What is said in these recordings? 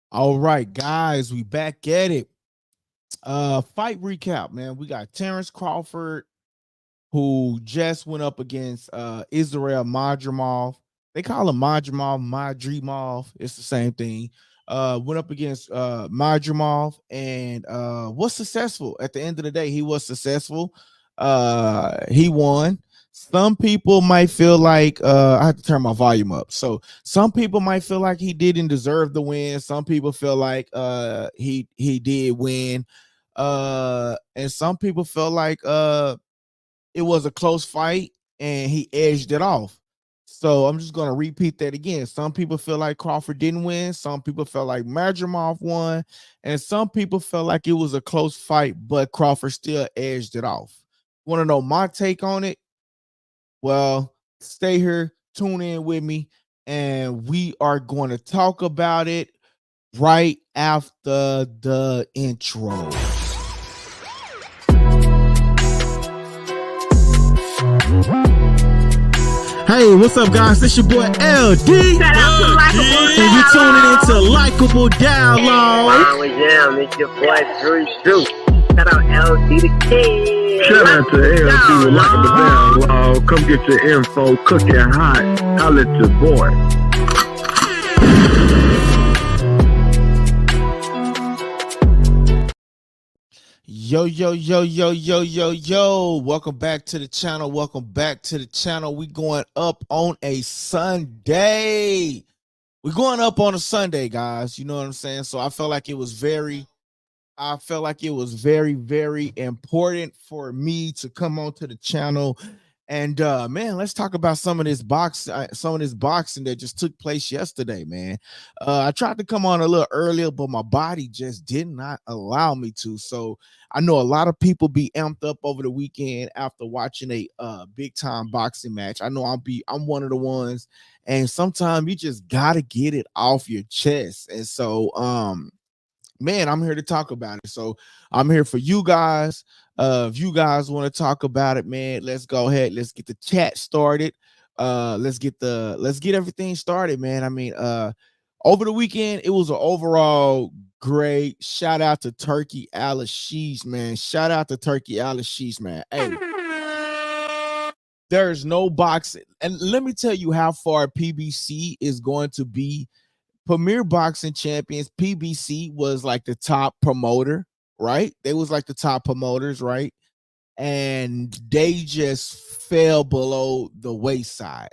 All right, guys, we back at it. Fight recap, man. We got Terrence Crawford, who just went up against Israel Madrimov. They call him Madrimov. It's the same thing. Went up against Madrimov and was successful. At the end of the day, he was successful. He won. Some people might feel like I have to turn my volume up. So some people might feel like he didn't deserve the win. Some people feel like he did win. And some people feel like it was a close fight and he edged it off. So I'm just going to repeat that again. Some people feel like Crawford didn't win. Some people felt like Madrimov won. And some people felt like it was a close fight, but Crawford still edged it off. Want to know my take on it? Well, stay here, tune in with me, and we are going to talk about it right after the intro. Hey, what's up, guys? This your boy LD. Shout out to Likeable And you're tuning into Likeable Dialogue. It's your boy Drew Juice. Shout out LD the King. Shout out to LD with Likeable Dialogue. Come get your info, cooking hot. Holla at your boy. Yo, yo, yo, yo, yo, yo, yo. Welcome back to the channel. Welcome back to the channel. We going up on a Sunday. We're going up on a Sunday, guys. You know what I'm saying? So I felt like it was very very important for me to come onto the channel. And man, let's talk about some of this boxing that just took place yesterday, man. I tried to come on a little earlier, but my body just did not allow me to. So I know a lot of people be amped up over the weekend after watching a big time boxing match. I know I'm one of the ones, and sometimes you just gotta get it off your chest. And so man, I'm here to talk about it. So I'm here for you guys. If you guys want to talk about it, man, let's go ahead. Let's get the chat started. Let's get everything started, man. I mean, over the weekend, it was an overall great. Shout out to Turkey Al-Ashish, man. Shout out to Turkey Al-Ashish, man. Hey, there's no boxing. And let me tell you how far PBC is going to be. Premier Boxing Champions, PBC was like the top promoter, right? They was like the top promoters, right? And they just fell below the wayside.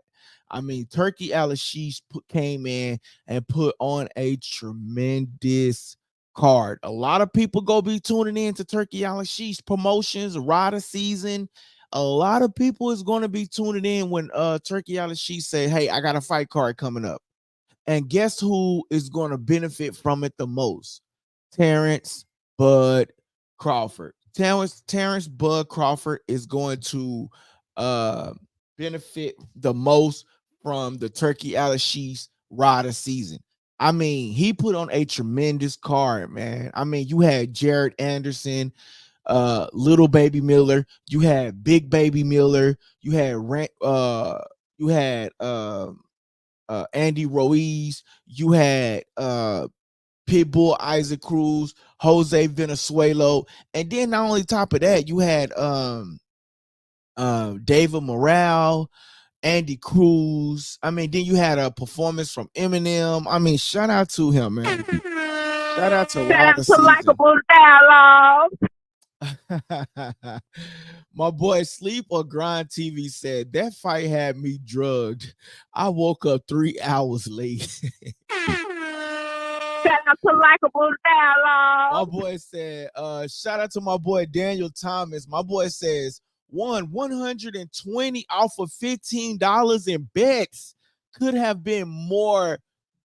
I mean, Turkey Al-Ashish came in and put on a tremendous card. A lot of people go be tuning in to Turkey Al-Ashish promotions, Rider season. A lot of people is going to be tuning in when Turkey Al-Ashish say, "Hey, I got a fight card coming up." And guess who is going to benefit from it the most? Terrence Bud Crawford. Terrence Bud Crawford is going to benefit the most from the Turkey Al-Ashish Rider season. I mean, he put on a tremendous card, man. I mean, you had Jared Anderson, Little Baby Miller, you had Big Baby Miller, you had Andy Ruiz, you had Pitbull Isaac Cruz, Jose Venezuela, and then not only top of that, you had David Morale, Andy Cruz. I mean, then you had a performance from Eminem. I mean, shout out to him, man. Shout out to Likeable Dialogue. My boy Sleep or Grind TV said that fight had me drugged. I woke up 3 hours late. Shout out to Likeable Dialogue. My boy said, shout out to my boy Daniel Thomas. My boy says, won 120 off of $15 in bets. Could have been more,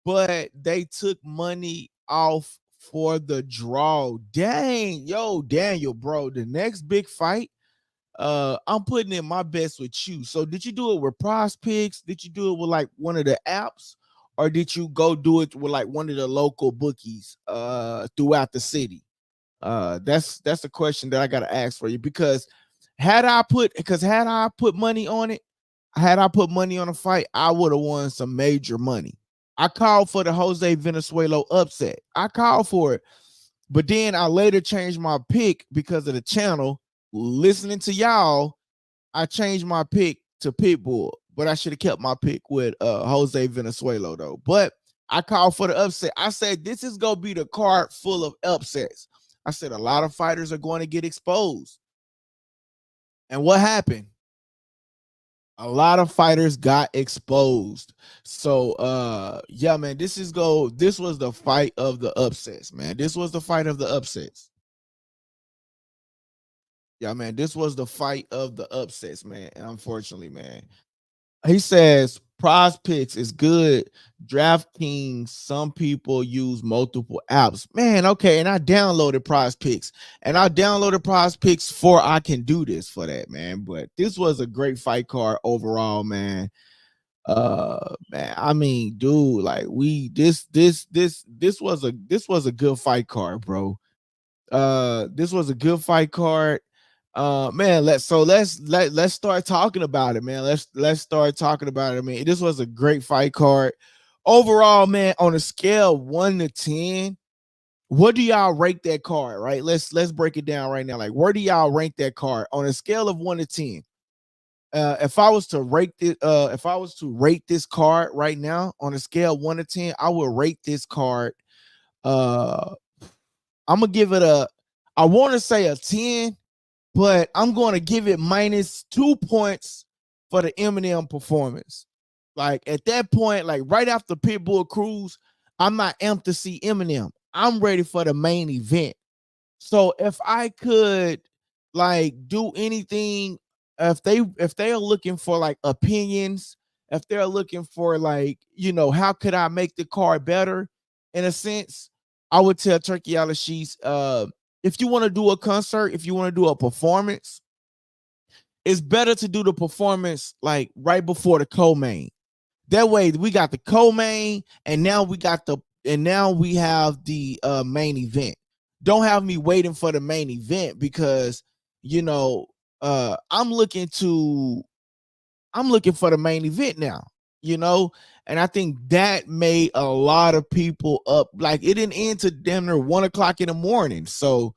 but they took money off for the draw. Dang, yo, Daniel, bro, the next big fight, I'm putting in my best with you. So did you do it with Prize Picks? Did you do it with like one of the apps, or did you go do it with like one of the local bookies throughout the city? That's a question that I gotta ask for you, because had I put money on it, had I put money on a fight, I would have won some major money. I called for the Jose Venezuela upset. I called for it. But then I later changed my pick because of the channel. Listening to y'all, I changed my pick to Pitbull, but I should have kept my pick with Jose Venezuela though. But I called for the upset. I said this is gonna be the card full of upsets. I said a lot of fighters are going to get exposed. And what happened? A lot of fighters got exposed. So yeah, man, this was the fight of the upsets, man. This was the fight of the upsets. Yeah, man, this was the fight of the upsets, man. And unfortunately, man. He says Prize Picks is good. DraftKings, some people use multiple apps. Man, okay. And I downloaded Prize Picks. And I downloaded Prize Picks for I can do this for that, man. But this was a great fight card overall, man. Man, I mean, dude, like this was a good fight card, bro. This was a good fight card. Man, let's start talking about it, man. Let's start talking about it. I mean, this was a great fight card overall, man. On a scale 1 to 10, what do y'all rate that card? Right, let's break it down right now. Like, where do y'all rank that card on a scale of 1 to 10? If I was to rate this card right now on a scale 1 to 10, I would rate this card. I'm gonna give it I want to say a 10. But I'm going to give it -2 points for the Eminem performance. Like at that point, like right after Pitbull Cruise, I'm not amped to see Eminem. I'm ready for the main event. So if I could like do anything, if they are looking for like opinions, if they're looking for like, how could I make the card better in a sense, I would tell Turkey Alashi's if you want to do a concert, if you want to do a performance, it's better to do the performance like right before the co-main. That way we got the co-main and now we have the main event. Don't have me waiting for the main event because I'm looking for the main event now, and I think that made a lot of people up. Like it didn't end to damn near 1 o'clock in the morning. So,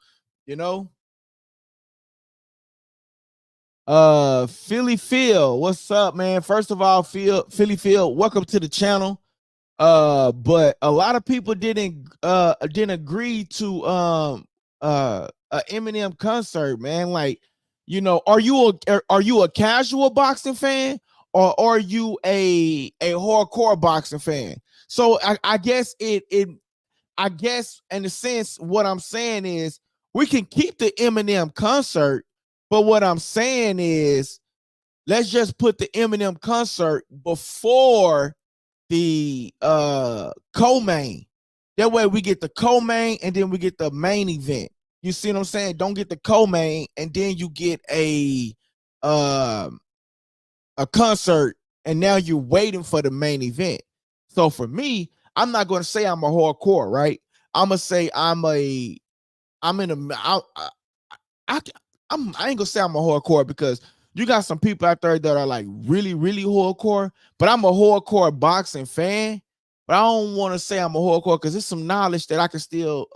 Philly Phil, what's up, man? First of all, Philly Phil, welcome to the channel. But a lot of people didn't agree to a Eminem concert, man. Like, are you a casual boxing fan? Or are you a hardcore boxing fan? So I guess I guess in a sense, what I'm saying is we can keep the Eminem concert, but what I'm saying is let's just put the Eminem concert before the co-main. That way we get the co-main and then we get the main event. You see what I'm saying? Don't get the co-main and then you get a concert and now you're waiting for the main event. So for me, I'm not going to say I'm a hardcore, right? I'm going to say I ain't going to say I'm a hardcore because you got some people out there that are like really, really hardcore, but I'm a hardcore boxing fan, but I don't want to say I'm a hardcore because there's some knowledge that I can still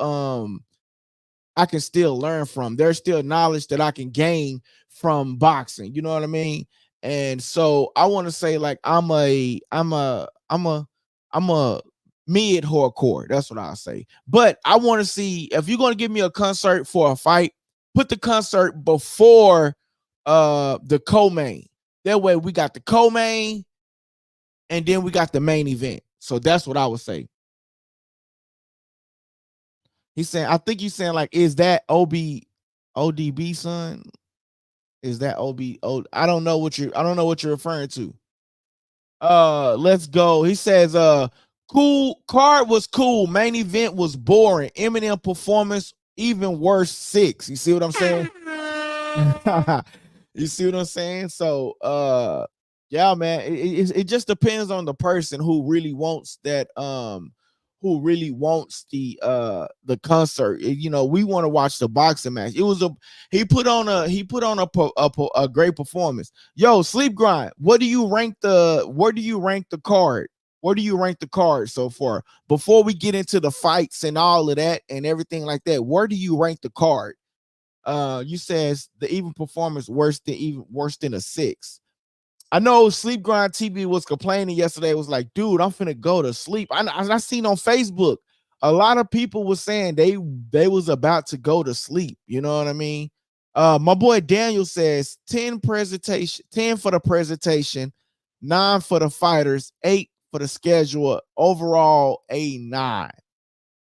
learn from. There's still knowledge that I can gain from boxing. You know what I mean? And so I want to say like I'm a mid hardcore. That's what I'll say. But I want to see if you're going to give me a concert for a fight, put the concert before the co-main. That way we got the co-main and then we got the main event. So that's what I would say. He's saying, I think he's saying like, is that ODB son? Is that I don't know what you're referring to. Let's go. He says, cool card was cool. Main event was boring. Eminem performance even worse 6. You see what I'm saying? You see what I'm saying? So yeah, man, it just depends on the person who really wants that the concert. We want to watch the boxing match. He put on a great performance. Yo, Sleep Grind, where do you rank the card? Where do you rank the card so far? Before we get into the fights and all of that and everything like that, where do you rank the card? You says the even performance worse than a 6. I know Sleep Grind TV was complaining yesterday. It was like, dude, I'm finna go to sleep. I seen on Facebook a lot of people were saying they was about to go to sleep. You know what I mean? My boy Daniel says 10 for the presentation, 9 for the fighters, 8 for the schedule. Overall, a 9.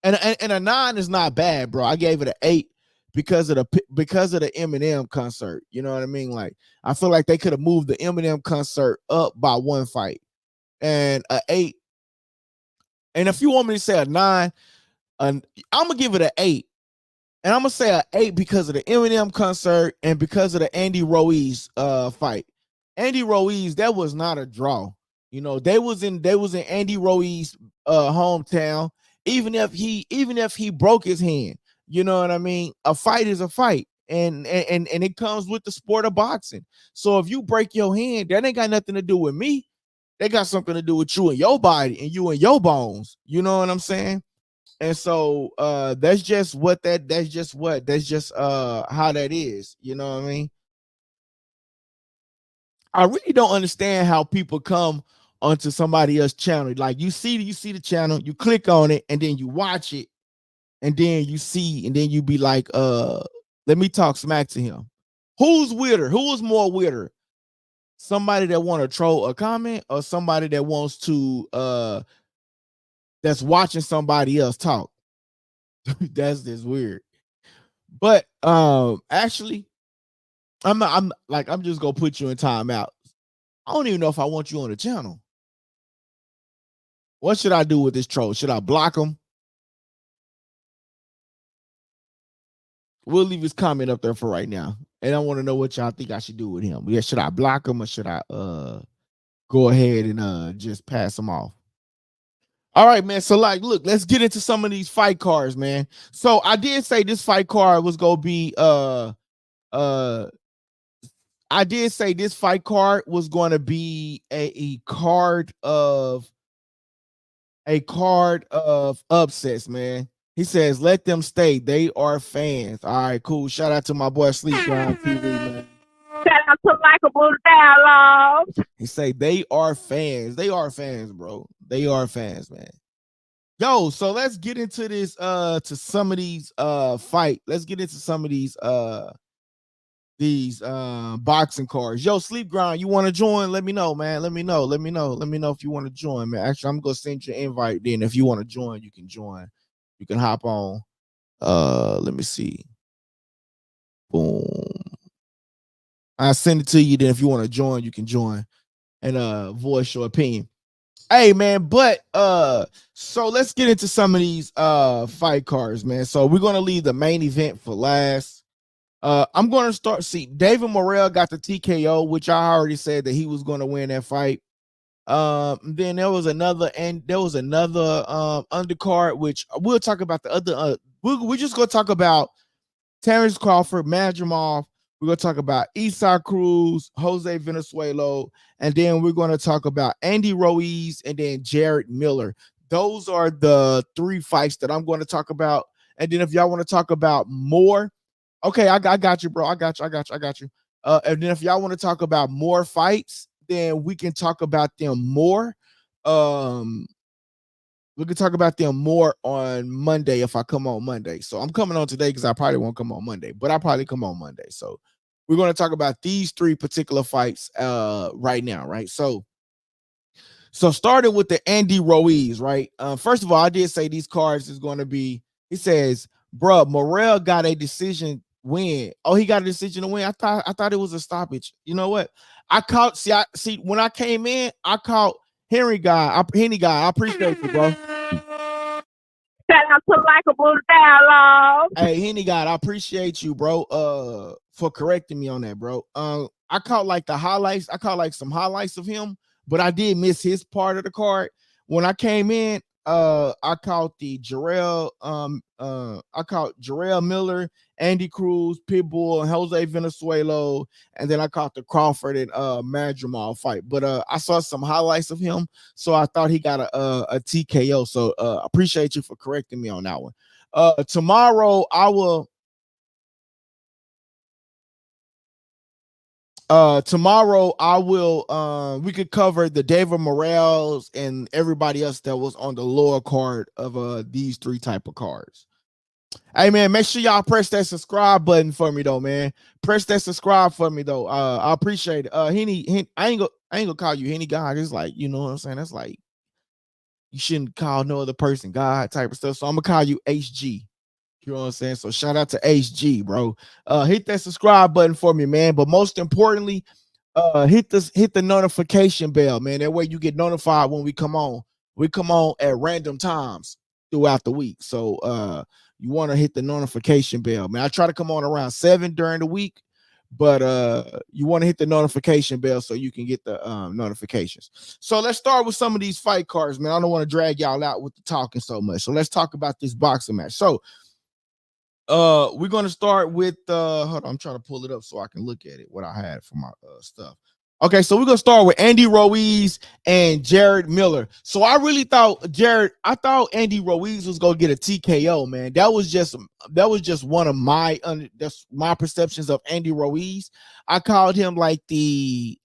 And a 9 is not bad, bro. I gave it an 8 because of the Eminem concert. You know what I mean? Like, I feel like they could have moved the Eminem concert up by 1 fight. And a 8. And if you want me to say a 9, I'm gonna give it an 8. And I'm gonna say an 8 because of the Eminem concert and because of the Andy Ruiz fight. Andy Ruiz, that was not a draw. You know, they was in Andy Ruiz hometown. Even if he broke his hand, you know what I mean? A fight is a fight. And it comes with the sport of boxing. So if you break your hand, that ain't got nothing to do with me. They got something to do with you and your body and you and your bones. You know what I'm saying? And so that's just how that is. You know what I mean? I really don't understand how people come onto somebody else's channel. Like you see the channel, you click on it, and then you watch it, and then you see, and then you be like, let me talk smack to him. Who's weirder? Who is more weirder? Somebody that want to troll a comment or somebody that wants to that's watching somebody else talk? That's just weird. But actually, I'm just gonna put you in timeout. I don't even know if I want you on the channel. What should I do with this troll? Should I block him? We'll leave his comment up there for right now. And I want to know what y'all think I should do with him. Yeah, should I block him or should I go ahead and just pass him off? All right, man. So like, look, let's get into some of these fight cards, man. So I did say this fight card was gonna be I did say this fight card was going to be a card of upsets, man. He says, let them stay. They are fans. All right, cool. Shout out to my boy Sleep Grind TV, man. Shout out to Michael Dialogue. He say they are fans. They are fans, bro. They are fans, man. Yo, so let's get into this to some of these fight. Let's get into some of these boxing cards. Yo, Sleep Grind, you want to join? Let me know, man. Let me know if you want to join, man. Actually, I'm gonna send you an invite. Then if you want to join, you can join. You can hop on. Let me see. Boom. I send it to you. Then if you want to join, you can join and voice your opinion. Hey, man, but so let's get into some of these fight cards, man. So we're gonna leave the main event for last. I'm going to start. See, David Morrell got the TKO, which I already said that he was going to win that fight. Then there was another undercard, which we'll talk about the other. We're just going to talk about Terrence Crawford, Madrimov. We're going to talk about Isaac Cruz, Jose Venezuela, and then we're going to talk about Andy Ruiz and then Jared Miller. Those are the 3 fights that I'm going to talk about. And then if y'all want to talk about more, okay, I got you, bro. I got you. And then if y'all want to talk about more fights, then we can talk about them more. We can talk about them more on Monday if I come on Monday. So I'm coming on today because I probably won't come on Monday, but I'll probably come on Monday. So we're going to talk about these 3 particular fights right now, right? So starting with the Andy Ruiz, right? First of all, I did say these cards is going to be, he says, bruh, Morrell got a decision win. Oh, he got a decision to win. I thought it was a stoppage. You know what? I caught, see when I came in, I caught Henry guy. I appreciate you, bro. Shout out to Michael Dialogue. Hey, Henny guy, I appreciate you, bro. For correcting me on that, bro. I caught like the highlights. I caught like some highlights of him, but I did miss his part of the card. When I came in, I caught the I caught Jarrell Miller, Andy Cruz, Pitbull, and Jose Venezuela, and then I caught the Crawford and Madrimov fight. But I saw some highlights of him, so I thought he got a TKO. So appreciate you for correcting me on that one. Tomorrow I will we could cover the David Morales and everybody else that was on the lower card of these three type of cards. Hey man, make sure y'all press that subscribe button for me though, man. Press that subscribe for me though. I appreciate it. Henny, I ain't gonna call you Henny God. It's like, you know what I'm saying? That's like you shouldn't call no other person God type of stuff. So I'm gonna call you HG. You know what I'm saying? So shout out to HG, bro. Hit that subscribe button for me, man. But most importantly, hit the notification bell, man. That way you get notified when we come on. We come on at random times throughout the week. So you want to hit the notification bell, man. I try to come on around 7 during the week, but you want to hit the notification bell so you can get the notifications. So let's start with some of these fight cards, man. I don't want to drag y'all out with the talking so much. So let's talk about this boxing match. So we're gonna start with hold on, I'm trying to pull it up so I can look at it, what I had for my stuff. Okay, so we're gonna start with Andy Ruiz and Jared Miller. So I really thought Andy Ruiz was gonna get a TKO, man. That was just one of my that's my perceptions of Andy Ruiz. I called him like the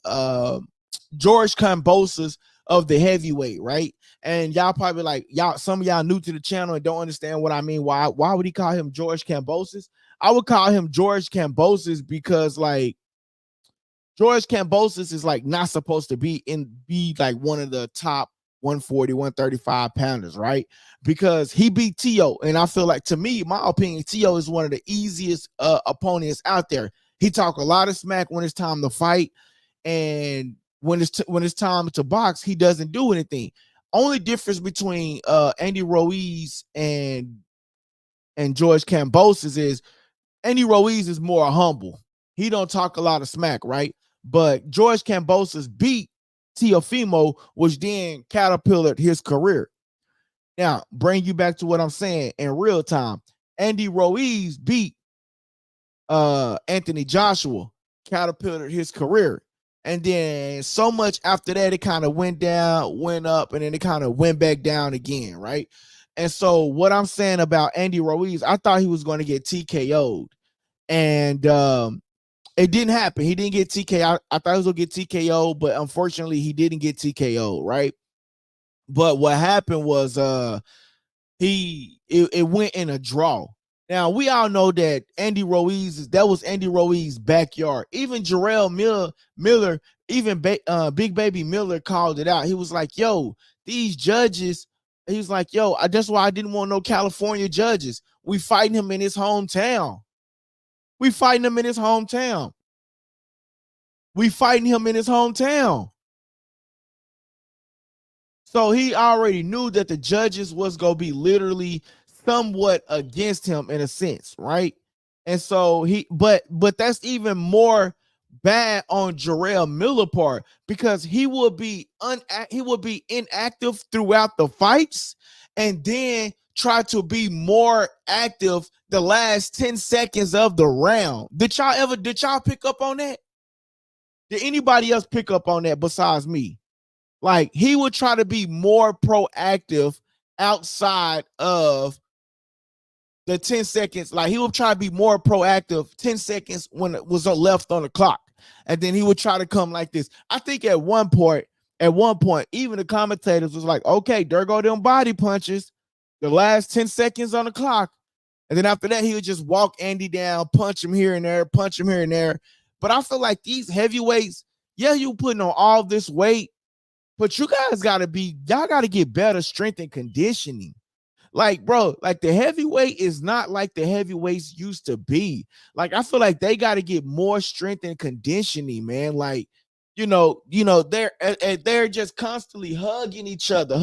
George Kambosos of the heavyweight, right? And y'all probably like some of y'all new to the channel and don't understand what I mean. Why would he call him George Kambosos? I would call him George Kambosos because like George Kambosos is like not supposed to be like one of the top 140, 135 pounders, right? Because he beat Tio. And I feel like, to me, my opinion, Tio is one of the easiest opponents out there. He talk a lot of smack when it's time to fight, and when it's time to box, he doesn't do anything. Only difference between Andy Ruiz and George Kambosos is Andy Ruiz is more humble. He don't talk a lot of smack, right? But George Kambosos beat Teofimo, which then catapulted his career. Now, bring you back to what I'm saying in real time. Andy Ruiz beat Anthony Joshua, catapulted his career. And then so much after that, it kind of went down, went up, and then it kind of went back down again, right? And so what I'm saying about Andy Ruiz, I thought he was going to get TKO'd. And it didn't happen. He didn't get TKO. I thought he was going to get TKO, but unfortunately, he didn't get TKO, right? But what happened was it went in a draw. Now, we all know that that was Andy Ruiz's backyard. Even Jarrell Miller, even Big Baby Miller called it out. He was like, yo, these judges, he was like, yo, that's why I didn't want no California judges. We fighting him in his hometown. We fighting him in his hometown. So he already knew that the judges was going to be literally somewhat against him in a sense, right? And so but that's even more bad on Jarrell Miller part, because he would be inactive throughout the fights and then try to be more active the last 10 seconds of the round. Did y'all pick up on that? Did anybody else pick up on that besides me? Like, he would try to be more proactive outside of the 10 seconds. Like, he would try to be more proactive 10 seconds when it was left on the clock. And then he would try to come like this. I think at one point, even the commentators was like, okay, there go them body punches. The last 10 seconds on the clock. And then after that, he would just walk Andy down, punch him here and there, punch him here and there. But I feel like these heavyweights, yeah, you putting on all this weight, but you guys y'all got to get better strength and conditioning. Like, bro, like the heavyweight is not like the heavyweights used to be. Like, I feel like they got to get more strength and conditioning, man. Like, you know, they're just constantly hugging each other.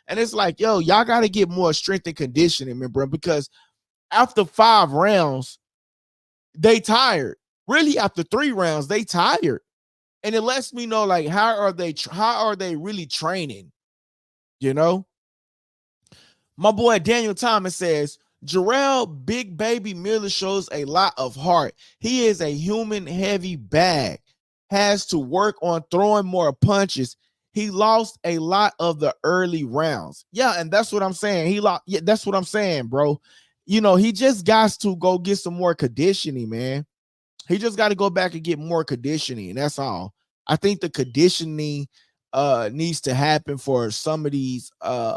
And it's like, yo, y'all got to get more strength and conditioning, man, bro, because after 5 rounds, they tired. Really, after 3 rounds, they tired. And it lets me know, like, how are they really training? You know, my boy Daniel Thomas says Jarrell Big Baby Miller shows a lot of heart. He is a human heavy bag. Has to work on throwing more punches. He lost a lot of the early rounds. Yeah, and that's what I'm saying. He lost. Yeah, that's what I'm saying, bro. You know, he just got to go get some more conditioning, man. He just got to go back and get more conditioning, and that's all. I think the conditioning needs to happen for some of these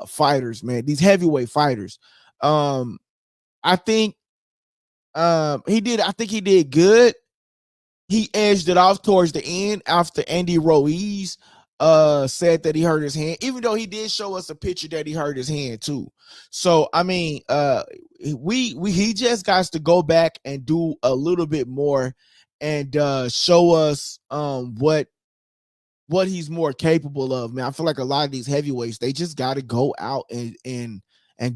fighters, man. These heavyweight fighters. I think he did good. He edged it off towards the end after Andy Ruiz said that he hurt his hand, even though he did show us a picture that he hurt his hand too. So I mean, he just got to go back and do a little bit more and show us what he's more capable of, man. I feel like a lot of these heavyweights, they just got to go out and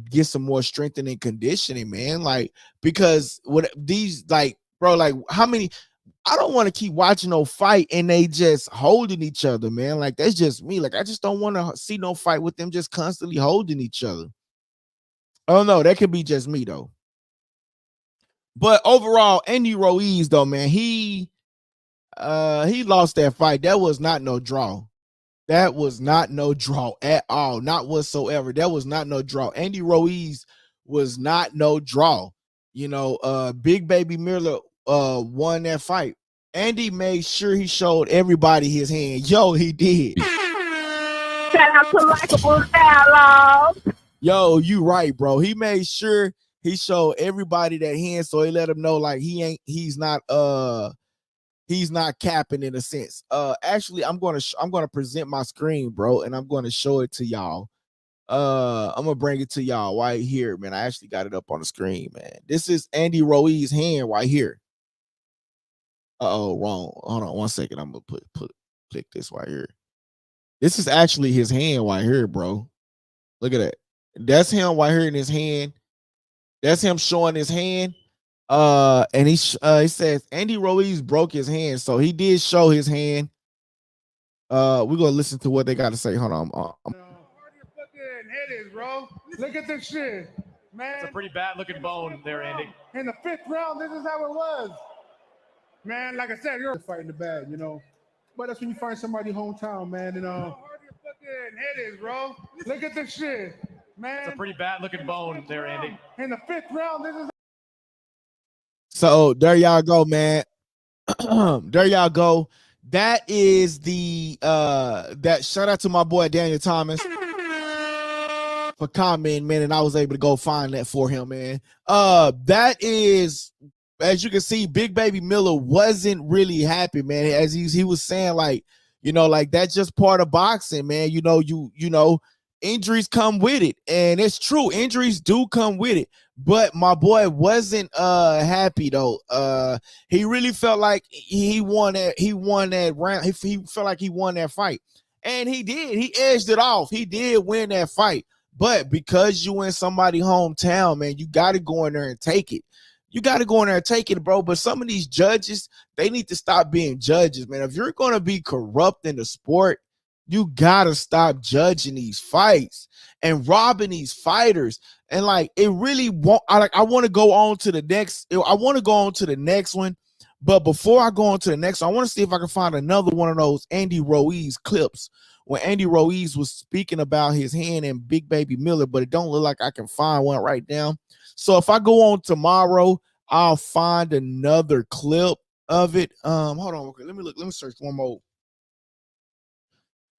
get some more strengthening conditioning, man. Like, because what these, like, bro, like, how many, I don't want to keep watching no fight and they just holding each other, man. Like, that's just me. Like, I just don't want to see no fight with them just constantly holding each other. Oh no, that could be just me though. But overall, Andy Ruiz though, man, he lost that fight. That was not no draw. That was not no draw at all. Not whatsoever. That was not no draw. Andy Ruiz was not no draw. You know, Big Baby Miller won that fight. Andy made sure he showed everybody his hand. Yo, he did. Shout out to Likeable Dialogue. Yo, you right, bro. He made sure he showed everybody that hand, so he let them know like he's not capping in a sense. Actually, I'm gonna present my screen, bro, and I'm gonna show it to y'all. I'm gonna bring it to y'all right here, man. I actually got it up on the screen, man. This is Andy Ruiz's hand right here. Wrong. Hold on 1 second. I'm gonna click this right here. This is actually his hand right here, bro. Look at that. That's him right here in his hand. That's him showing his hand. And he says Andy Ruiz broke his hand, so he did show his hand. We're gonna listen to what they got to say. Hold on. Hard your fucking head is, bro. Look at this shit, man. It's a pretty bad looking bone there, Andy. In the 5th round, this is how it was. Man, like I said, you're fighting the bad, you know. But that's when you find somebody hometown, man. And hard your fucking head is, bro. Look at this shit, man. It's a pretty bad looking bone there, Andy. In the 5th round, this is. So there y'all go, man. There y'all go. That is the that shout out to my boy Daniel Thomas for commenting, man, and I was able to go find that for him, man. That is, as you can see, Big Baby Miller wasn't really happy, man. As he was saying, like, you know, like, that's just part of boxing, man. You know, injuries come with it, and it's true, injuries do come with it. But my boy wasn't happy though. He really felt like he won that round. He felt like he won that fight, and he did. He edged it off. He did win that fight. But because you in somebody's hometown, man, you got to go in there and take it. You got to go in there and take it, bro. But some of these judges, they need to stop being judges, man. If you're gonna be corrupt in the sport, you gotta stop judging these fights and robbing these fighters. And like, it really won't. I want to go on to the next. I want to go on to the next one. But before I go on to the next one, I want to see if I can find another one of those Andy Ruiz clips when Andy Ruiz was speaking about his hand and Big Baby Miller. But it don't look like I can find one right now. So if I go on tomorrow, I'll find another clip of it. Hold on. Okay, let me look. Let me search one more.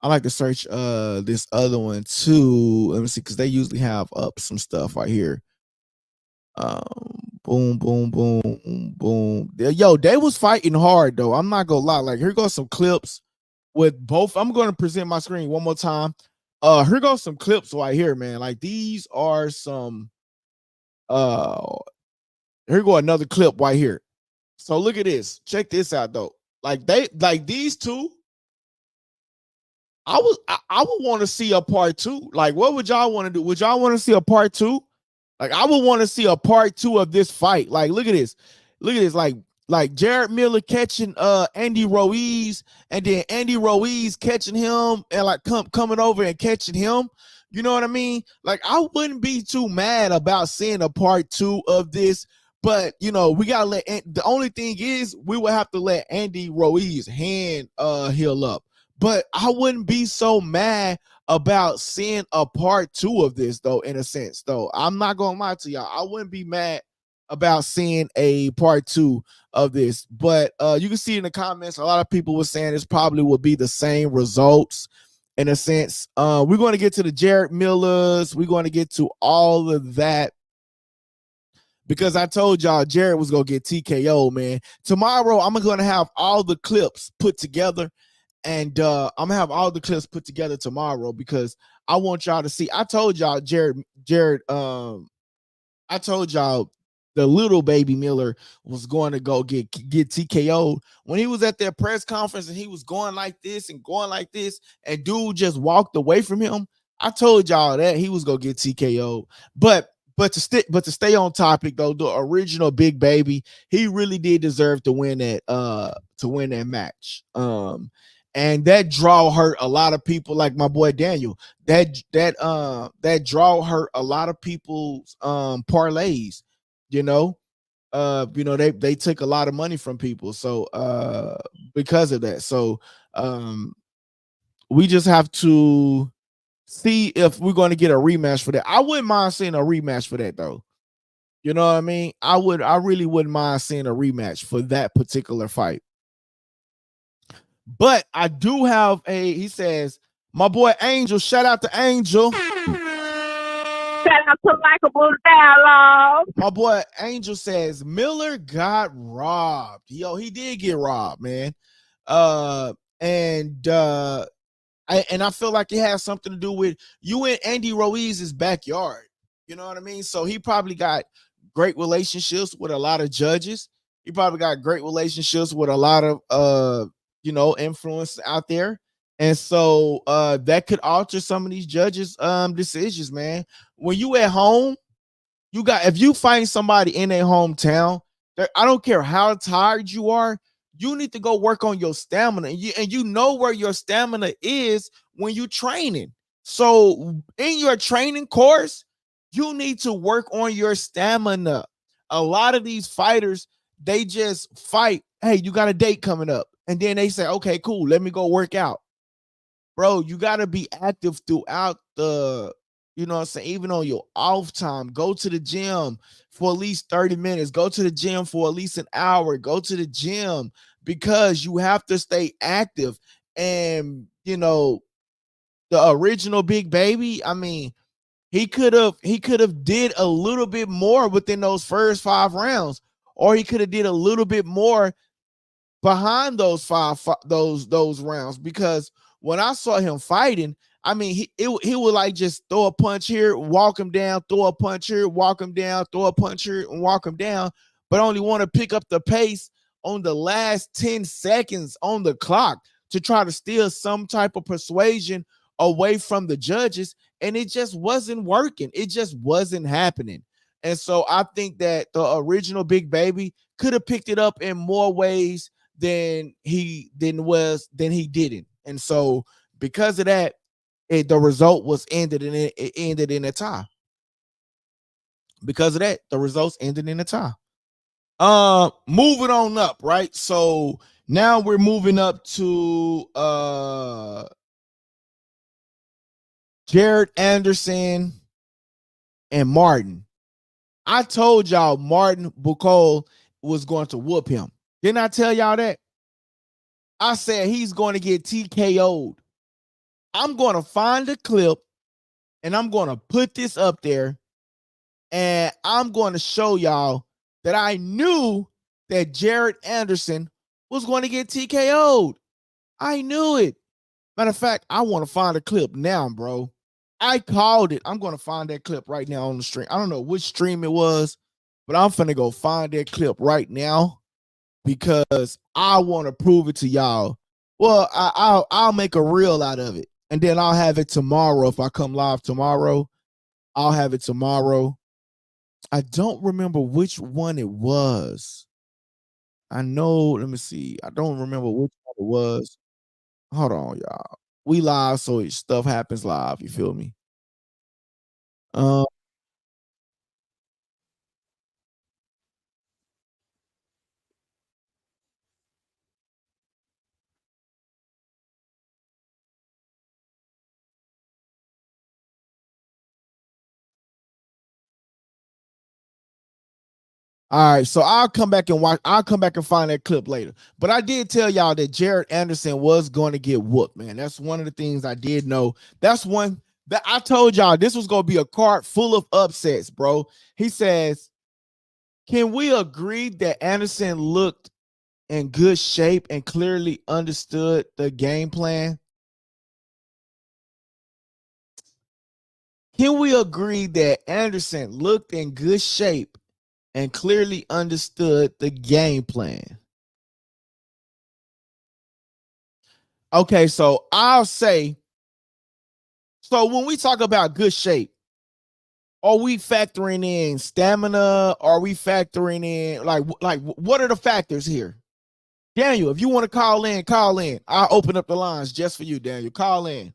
I like to search this other one too. Let me see, because they usually have up some stuff right here. Boom, boom, boom, boom. Yo, they was fighting hard though. I'm not gonna lie. Like, here goes some clips with both. I'm gonna present my screen one more time. Here goes some clips right here, man. Like, these are some. Here go another clip right here. So look at this. Check this out though. Like, these two. I would want to see a part 2. Like, what would y'all want to do? Would y'all want to see a part 2? Like, I would want to see a part 2 of this fight. Like, look at this. Look at this. Like Jared Miller catching Andy Ruiz, and then Andy Ruiz catching him, and like coming over and catching him. You know what I mean? Like, I wouldn't be too mad about seeing a part 2 of this, but you know, we gotta let the only thing is we would have to let Andy Ruiz hand heal up. But I wouldn't be so mad about seeing a part 2 of this, though, in a sense, though. I'm not gonna lie to y'all. I wouldn't be mad about seeing a part 2 of this. But you can see in the comments, a lot of people were saying this probably would be the same results in a sense. We're going to get to the Jared Millers. We're going to get to all of that because I told y'all Jared was going to get TKO, man. Tomorrow, I'm going to have all the clips put together, and I'm going to have all the clips put together tomorrow because I want y'all to see. I told y'all I told y'all the little baby Miller was going to go get TKO'd when he was at their press conference and he was going like this and going like this, and dude just walked away from him. I told y'all that he was gonna get TKO'd. But to stay on topic though, the original Big Baby, he really did deserve to win that match. And that draw hurt a lot of people, like my boy Daniel. That draw hurt a lot of people's parlays, you know. They took a lot of money from people, so because of that. So we just have to see if we're going to get a rematch for that. I wouldn't mind seeing a rematch for that though. You know what I mean? I really wouldn't mind seeing a rematch for that particular fight. But I do have he says, my boy Angel, shout out to Angel. Shout out to Likeable Dialogue. My boy Angel says Miller got robbed. Yo, he did get robbed, man. And I feel like it has something to do with you in Andy Ruiz's backyard. You know what I mean? So he probably got great relationships with a lot of judges. He probably got great relationships with a lot of influence out there. And so that could alter some of these judges' decisions, man. When you at home, if you find somebody in their hometown, I don't care how tired you are, you need to go work on your stamina. And you know where your stamina is when you're training. So in your training course, you need to work on your stamina. A lot of these fighters, they just fight. Hey, you got a date coming up. And then they say, okay, cool, let me go work out. Bro, you got to be active throughout the, you know what I'm saying, even on your off time. Go to the gym for at least 30 minutes. Go to the gym for at least an hour. Go to the gym because you have to stay active. And, the original Big Baby, I mean, he could have did a little bit more within those first 5 rounds, or he could have did a little bit more behind those those rounds, because when I saw him fighting, I mean, he would like just throw a punch here, walk him down, throw a punch here, walk him down, throw a punch here, and walk him down, but only want to pick up the pace on the last 10 seconds on the clock to try to steal some type of persuasion away from the judges, and it just wasn't working. It just wasn't happening. And so I think that the original Big Baby could have picked it up in more ways than he didn't. And so because of that, the result was ended, and it ended in a tie. Because of that, the results ended in a tie. Moving on up, right? So now we're moving up to Jared Anderson and Martin. I told y'all Martin Buchholz was going to whoop him. Didn't I tell y'all that? I said he's going to get TKO'd. I'm going to find a clip and I'm going to put this up there, and I'm going to show y'all that I knew that Jared Anderson was going to get TKO'd. I knew it. Matter of fact, I want to find a clip now, bro. I called it. I'm going to find that clip right now on the stream. I don't know which stream it was, but I'm finna go find that clip right now because I want to prove it to y'all. Well, I'll make a reel out of it, and then I'll have it tomorrow. If I come live tomorrow, I'll have it tomorrow. I don't remember which one it was. I know, let me see. I don't remember which one it was. Hold on, y'all. We live, so stuff happens live. You feel me? Uh, all right, so I'll come back and watch. I'll come back and find that clip later. But I did tell y'all that Jared Anderson was going to get whooped, man. That's one of the things I did know. That's one that I told y'all this was going to be a card full of upsets, bro. He says, can we agree that Anderson looked in good shape and clearly understood the game plan? Can we agree that Anderson looked in good shape and clearly understood the game plan? Okay, so I'll say, so when we talk about good shape, are we factoring in stamina? Are we factoring in like what are the factors here? Daniel, if you want to call in, call in. I'll open up the lines just for you, Daniel. Call in.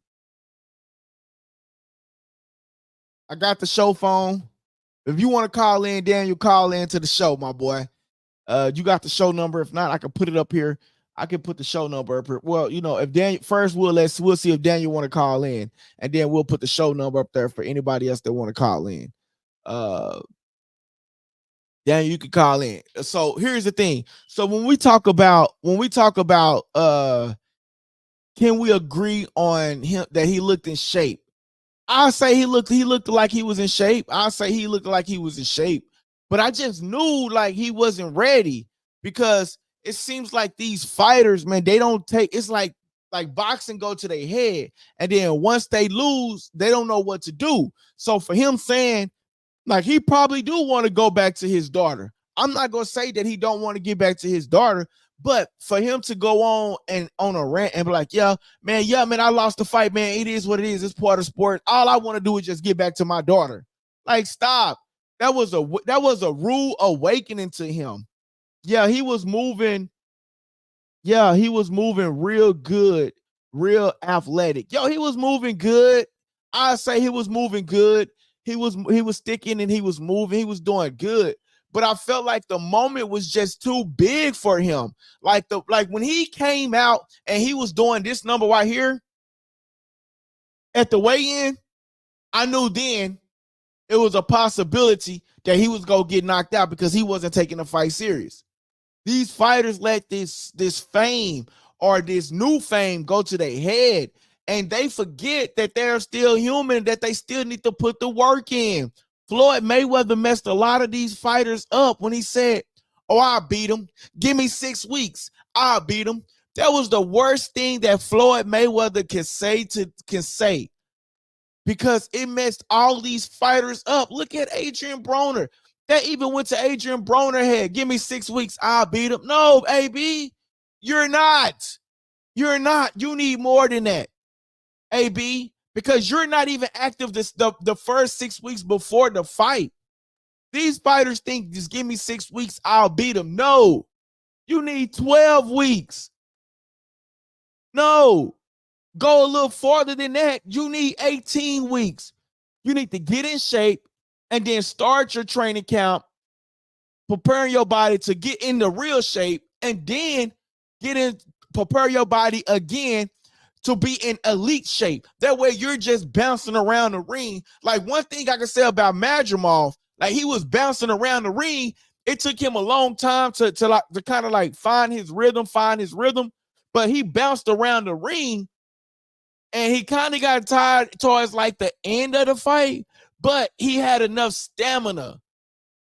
I got the show phone. If you want to call in, Daniel, call in to the show, my boy. You got the show number. If not, I can put it up here. I can put the show number up here. Well, you know, if Daniel first, we'll see if Daniel want to call in, and then we'll put the show number up there for anybody else that want to call in. Daniel, you can call in. So here's the thing. So when we talk about can we agree on him that he looked in shape? I say he looked like he was in shape. I say he looked like he was in shape, but I just knew like he wasn't ready because it seems like these fighters, man, they don't take. It's like boxing go to their head, and then once they lose, they don't know what to do. So for him saying like he probably do want to go back to his daughter. I'm not gonna say that he don't want to get back to his daughter, but for him to go on a rant and be like, yeah, man, I lost the fight, man. It is what it is. It's part of sport. All I want to do is just get back to my daughter. Like, stop. That was a rude awakening to him. Yeah, he was moving. Yeah, he was moving real good, real athletic. Yo, he was moving good. I say he was moving good. He was sticking and he was moving. He was doing good. But I felt like the moment was just too big for him. Like when he came out and he was doing this number right here at the weigh-in, I knew then it was a possibility that he was gonna get knocked out because he wasn't taking the fight serious. These fighters let this fame or this new fame go to their head, and they forget that they're still human, that they still need to put the work in. Floyd Mayweather messed a lot of these fighters up when he said, oh, I'll beat him. Give me 6 weeks. I'll beat him. That was the worst thing that Floyd Mayweather can say because it messed all these fighters up. Look at Adrian Broner. That even went to Adrian Broner head. Give me 6 weeks. I'll beat him. No, AB, you're not. You're not. You need more than that, AB, because you're not even active the first 6 weeks before the fight. These fighters think just give me 6 weeks, I'll beat them. No, you need 12 weeks. No, go a little farther than that. You need 18 weeks. You need to get in shape and then start your training camp, preparing your body to get in the real shape, and then prepare your body again to be in elite shape. That way you're just bouncing around the ring. Like one thing I can say about Madrimov, like he was bouncing around the ring. It took him a long time to kind of like find his rhythm, but he bounced around the ring and he kind of got tired towards like the end of the fight, but he had enough stamina.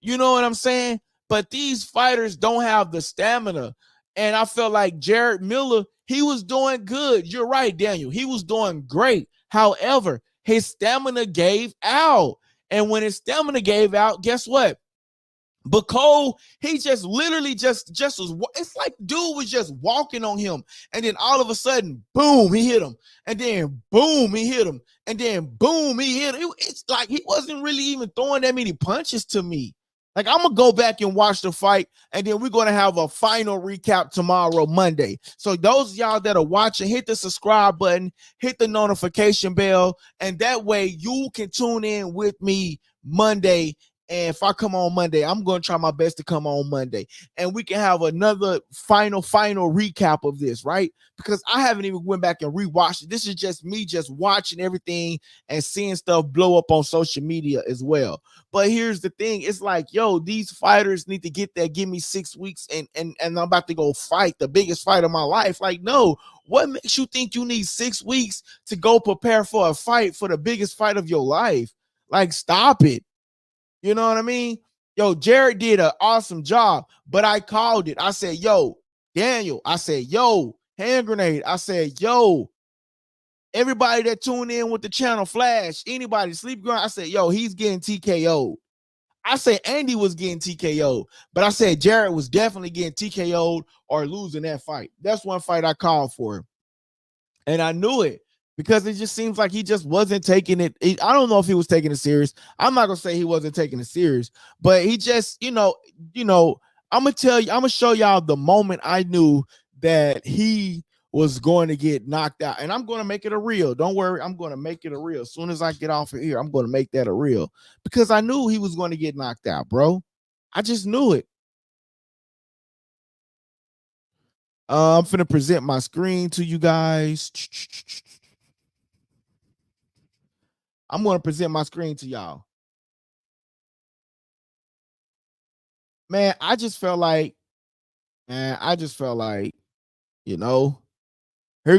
You know what I'm saying? But these fighters don't have the stamina. And I felt like Jared Miller, he was doing good. You're right, Daniel. He was doing great. However, his stamina gave out. And when his stamina gave out, guess what? Bacole, he just literally just was, it's like dude was just walking on him. And then all of a sudden, boom, he hit him. And then boom, he hit him. And then boom, he hit him. It's like he wasn't really even throwing that many punches to me. Like, I'm gonna go back and watch the fight, and then we're gonna have a final recap tomorrow, Monday. So those of y'all that are watching, hit the subscribe button, hit the notification bell, and that way you can tune in with me Monday. And if I come on Monday, I'm gonna try my best to come on Monday, and we can have another final recap of this, right? Because I haven't even went back and rewatched it. This is just me just watching everything and seeing stuff blow up on social media as well. But here's the thing: it's like, yo, these fighters need to get that. Give me 6 weeks, and I'm about to go fight the biggest fight of my life. Like, no, what makes you think you need 6 weeks to go prepare for a fight for the biggest fight of your life? Like, stop it. You know what I mean? Yo, Jared did an awesome job, but I called it. I said, yo, Daniel. I said, yo, hand grenade. I said, yo, everybody that tuned in with the channel, Flash, anybody, Sleep Grind. I said, yo, he's getting TKO'd. I said Andy was getting TKO'd, but I said Jared was definitely getting TKO'd or losing that fight. That's one fight I called for. And I knew it because it just seems like he just wasn't taking it. I don't know if he was taking it serious. I'm not gonna say he wasn't taking it serious, but he just, I'm gonna tell you, I'm gonna show y'all the moment I knew that he was going to get knocked out. And I'm gonna make it a reel. Don't worry, I'm gonna make it a reel. As soon as I get off of here, I'm gonna make that a reel because I knew he was going to get knocked out, bro. I just knew it. I'm finna present my screen to you guys. I'm gonna present my screen to y'all. Man, I just felt like, here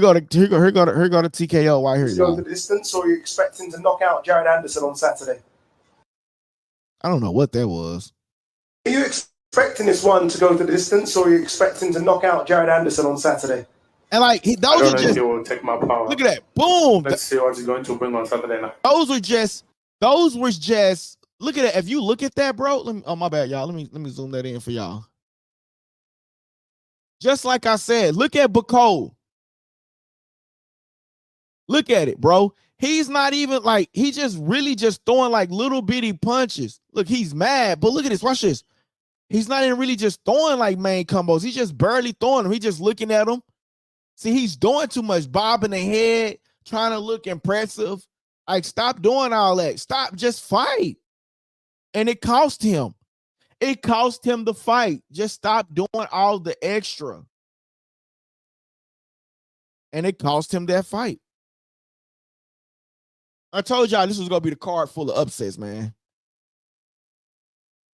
go to TKO right here, Go y'all. the distance, or are you expecting to knock out Jared Anderson on Saturday? I don't know what that was. Are you expecting this one to go the distance, or are you expecting to knock out Jared Anderson on Saturday? And like I those don't are know just, if he will take my power. look at that, boom. Let's see what he's going to bring on Saturday now. Those were just, look at that. If you look at that, bro, oh my bad, y'all. Let me zoom that in for y'all. Just like I said, look at Bacole. Look at it, bro. He's not even like, he just really just throwing like little bitty punches. Look, he's mad, but look at this. Watch this. He's not even really just throwing like main combos. He's just barely throwing them. He's just looking at them. See, he's doing too much, bobbing the head, trying to look impressive. Like, stop doing all that. Stop, just fight. And it cost him. It cost him the fight. Just stop doing all the extra. And it cost him that fight. I told y'all this was going to be the card full of upsets, man.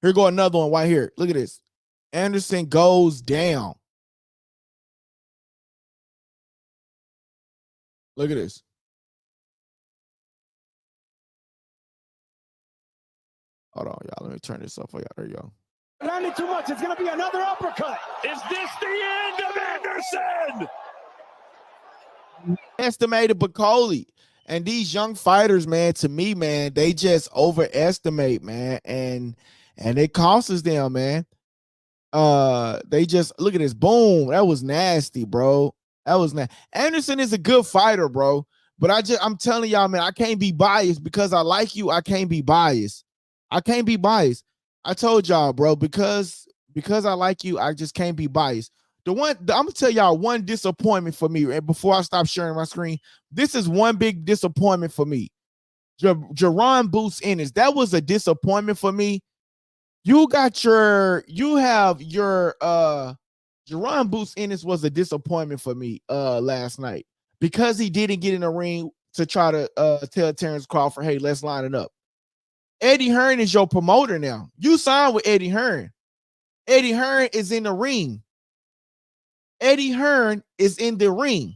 Here go another one right here. Look at this. Anderson goes down. Look at this. Hold on, y'all. Let me turn this up for y'all. There you go. Landing too much. It's going to be another uppercut. Is this the end of Anderson? Estimated Bacole. And these young fighters, man, to me, man, they just overestimate, man. And it costs them, man. They just, look at this. Boom. That was nasty, bro. That was nasty. Anderson is a good fighter, bro. But I'm telling y'all, man, I can't be biased because I like you. I can't be biased. I can't be biased. I told y'all, bro, because I like you, I just can't be biased. I'm gonna tell y'all one disappointment for me. And before I stop sharing my screen, this is one big disappointment for me. Jaron Boots Ennis. That was a disappointment for me. Jaron Boots Ennis was a disappointment for me last night because he didn't get in the ring to try to tell Terrence Crawford, hey, let's line it up. Eddie Hearn is your promoter now. You signed with Eddie Hearn. Eddie Hearn is in the ring. Eddie Hearn is in the ring.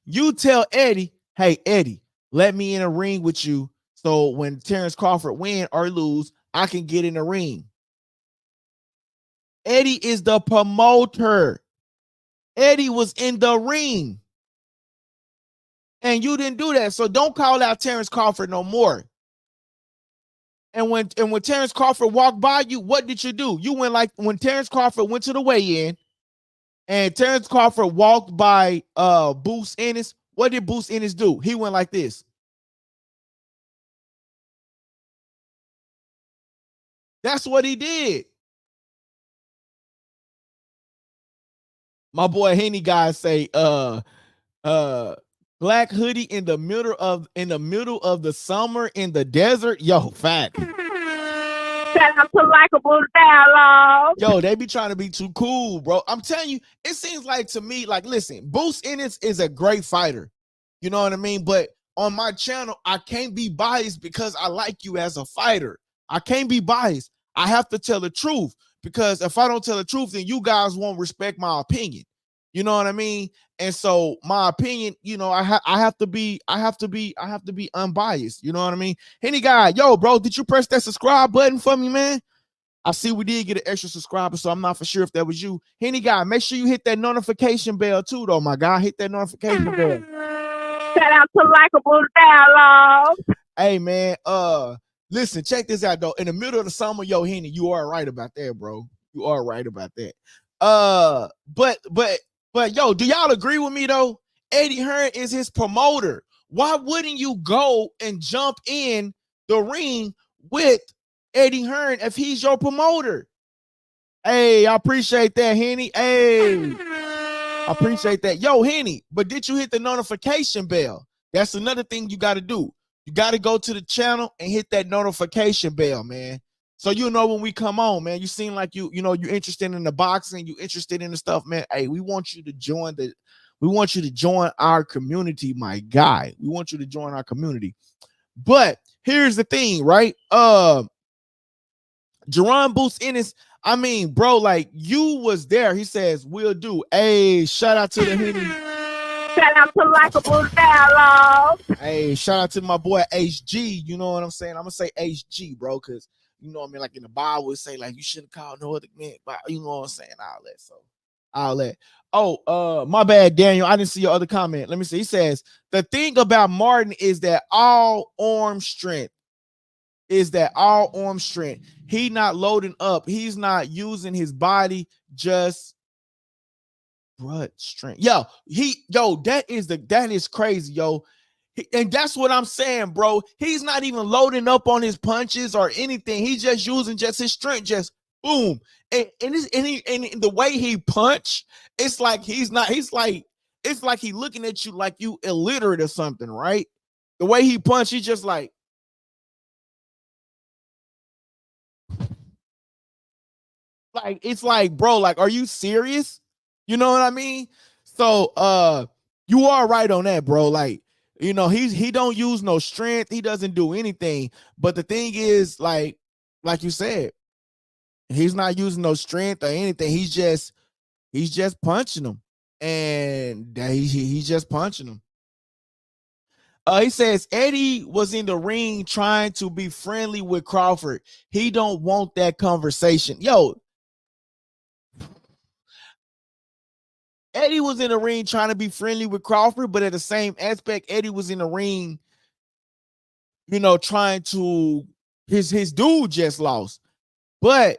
You tell Eddie, hey, Eddie, let me in a ring with you so when Terrence Crawford win or lose, I can get in the ring. Eddie is the promoter. Eddie was in the ring. And you didn't do that. So don't call out Terrence Crawford no more. And when Terrence Crawford walked by you, what did you do? You went like when Terrence Crawford went to the weigh-in and Terrence Crawford walked by Boots Ennis. What did Boots Ennis do? He went like this. That's what he did. My boy Henny guy say, black hoodie in the middle of the summer in the desert. Yo, fact. Shout out to Likeable Dialogue. Yo, they be trying to be too cool, bro. I'm telling you, it seems like to me, like, listen, Boost Ennis is a great fighter. You know what I mean? But on my channel, I can't be biased because I like you as a fighter. I can't be biased. I have to tell the truth, because if I don't tell the truth, then you guys won't respect my opinion. You know what I mean? And so my opinion, you know, I have to be unbiased. You know what I mean? Any guy, yo, bro, did you press that subscribe button for me, man? I see we did get an extra subscriber, so I'm not for sure if that was you. Any guy, make sure you hit that notification bell too, though, my guy. Hit that notification bell. Shout out to Likeable Dialogue. Hey, man, listen, check this out, though. In the middle of the summer, yo, Henny, you are right about that, bro. You are right about that. But yo, do y'all agree with me though? Eddie Hearn is his promoter. Why wouldn't you go and jump in the ring with Eddie Hearn if he's your promoter? Hey, I appreciate that, Henny. Hey, I appreciate that. Yo, Henny, but did you hit the notification bell? That's another thing you got to do. You got to go to the channel and hit that notification bell, man. So you know when we come on, man, you seem like you're interested in the boxing, you interested in the stuff, man. Hey, we want you to join our community, my guy. We want you to join our community. But here's the thing, right? Jerron Boost Ennis, I mean, bro, like you was there. He says, we'll do. Hey, shout out to the Henny. Shout out to Likeable Dialogue. Hey, shout out to my boy HG. You know what I'm saying? I'm gonna say HG, bro, because you know what I mean, like in the Bible, it say like you shouldn't call no other man, you know what I'm saying? I'll let. Oh, my bad, Daniel. I didn't see your other comment. Let me see. He says the thing about Martin is that all arm strength. He not loading up. He's not using his body, just butt strength. That is crazy, yo. And that's what I'm saying, bro. He's not even loading up on his punches or anything. He's just using just his strength, just boom. And the way he punch, it's like it's like he looking at you like you illiterate or something, right? The way he punch, he's just like it's like, bro, like, are you serious? You know what I mean? So you are right on that, bro. Like, you know, he don't use no strength. He doesn't do anything. But the thing is, like you said, he's not using no strength or anything. He's just punching him, and he's just punching him. He says Eddie was in the ring trying to be friendly with Crawford. He don't want that conversation. Yo, Eddie was in the ring trying to be friendly with Crawford, but at the same aspect, Eddie was in the ring, you know, trying to his dude just lost. But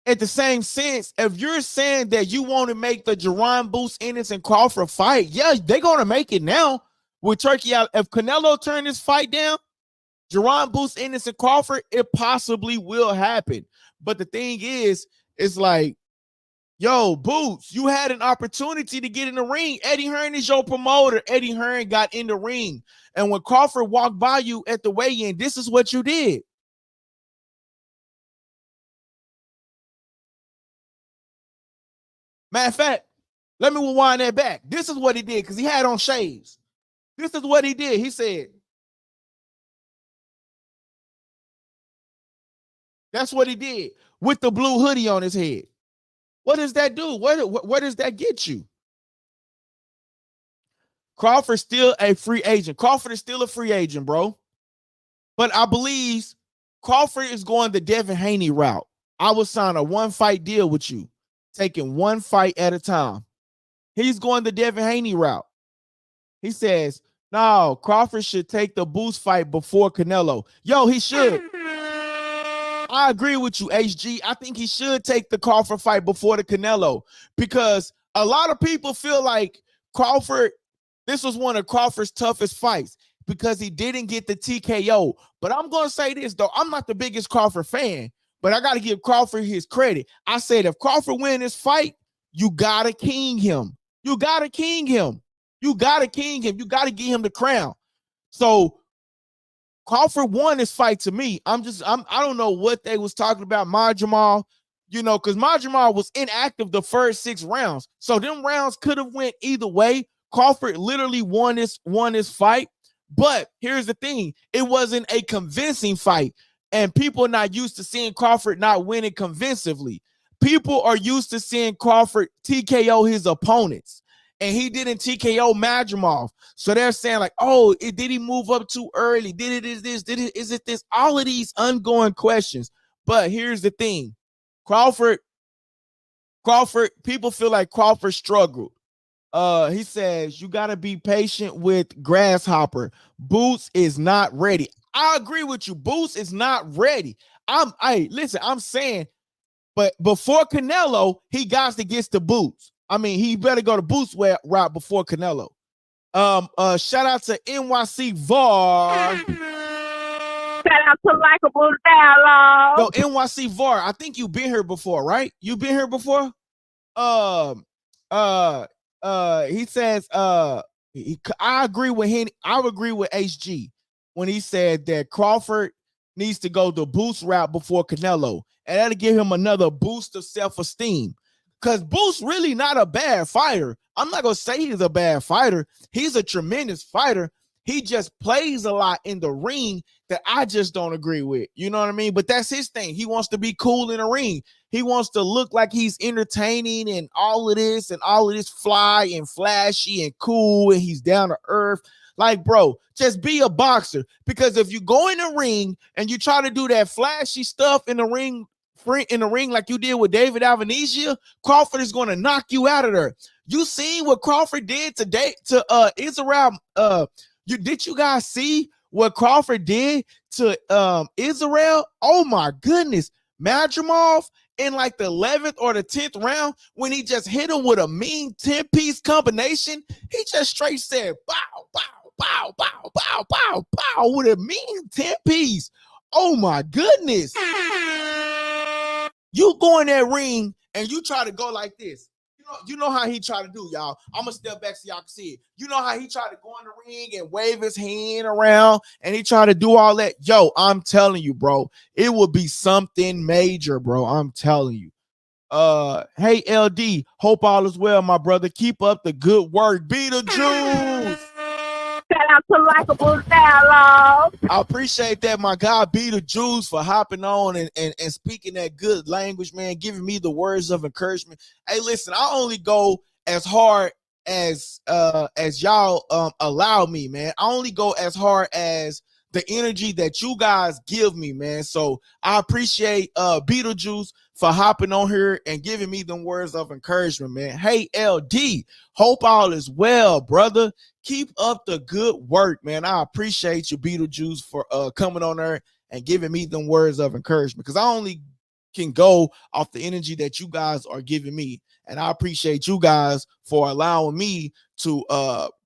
at the same sense, if you're saying that you want to make the Jerron Boost Ennis and Crawford fight, yeah, they're gonna make it now with Turkey out. If Canelo turned this fight down, Jerron Boost Ennis and Crawford, it possibly will happen. But the thing is, it's like, yo, Boots, you had an opportunity to get in the ring. Eddie Hearn is your promoter. Eddie Hearn got in the ring. And when Crawford walked by you at the weigh-in, this is what you did. Matter of fact, let me rewind that back. This is what he did because he had on shades. This is what he did. He said, that's what he did with the blue hoodie on his head. What does that do? Where does that get you? Crawford's still a free agent. Crawford is still a free agent, bro. But I believe Crawford is going the Devin Haney route. I will sign a one-fight deal with you, taking one fight at a time. He's going the Devin Haney route. He says, no, Crawford should take the Boost fight before Canelo. Yo, he should. I agree with you, HG. I think he should take the Crawford fight before the Canelo because a lot of people feel like Crawford, this was one of Crawford's toughest fights because he didn't get the TKO. But I'm going to say this, though. I'm not the biggest Crawford fan, but I got to give Crawford his credit. I said if Crawford win this fight, you got to king him. You got to king him. You got to king him. You got to give him the crown. So Crawford won this fight to me. I don't know what they was talking about, Madrimov, because Madrimov was inactive the first 6 rounds. So them rounds could have went either way. Crawford literally won this fight. But here's the thing. It wasn't a convincing fight. And people are not used to seeing Crawford not winning convincingly. People are used to seeing Crawford TKO his opponents. And he didn't TKO Madrimov. So they're saying like, oh, did he move up too early? Did it is this? Is it this? All of these ongoing questions. But here's the thing. Crawford, people feel like Crawford struggled. He says, you got to be patient with Grasshopper. Boots is not ready. I agree with you. Boots is not ready. I'm saying, but before Canelo, he got to get the Boots. I mean, he better go to Boots route before Canelo. Shout out to NYC VAR. Shout out to Likeable Dialogue. Yo, NYC VAR, I think you've been here before, right? You've been here before? He says, I agree with him. I agree with HG when he said that Crawford needs to go the Boost route before Canelo, and that'll give him another boost of self-esteem. Because Boost really not a bad fighter. I'm not gonna say he's a bad fighter. He's a tremendous fighter. He just plays a lot in the ring that I just don't agree with. You know what I mean? But that's his thing. He wants to be cool in the ring. He wants to look like he's entertaining and all of this fly and flashy and cool, and he's down to earth. Like, bro, just be a boxer. Because if you go in the ring and you try to do that flashy stuff in the ring like you did with David Alvanesia, Crawford is going to knock you out of there. You seen what Crawford did today to Israel? Did you guys see what Crawford did to Israel? Oh my goodness. Madrimov in like the 11th or the 10th round, when he just hit him with a mean 10-piece combination, he just straight said bow, bow, bow, bow, bow, bow, bow with a mean 10-piece. Oh my goodness. You go in that ring and you try to go like this. You know how he tried to do, y'all. I'm going to step back so y'all can see it. You know how he tried to go in the ring and wave his hand around and he tried to do all that? Yo, I'm telling you, bro, it would be something major, bro. I'm telling you. Hey, LD, hope all is well, my brother. Keep up the good work. Be the Jews. Shout out to Likeable Dialogue. I appreciate that, my guy. Be the Jews for hopping on and speaking that good language, man, giving me the words of encouragement. Hey, listen, I only go as hard as y'all allow me, man. I only go as hard as the energy that you guys give me, man. So I appreciate Beetlejuice for hopping on here and giving me them words of encouragement, man. Hey, LD, hope all is well, brother. Keep up the good work, man. I appreciate you, Beetlejuice, for coming on there and giving me them words of encouragement, because I only can go off the energy that you guys are giving me. And I appreciate you guys for allowing me to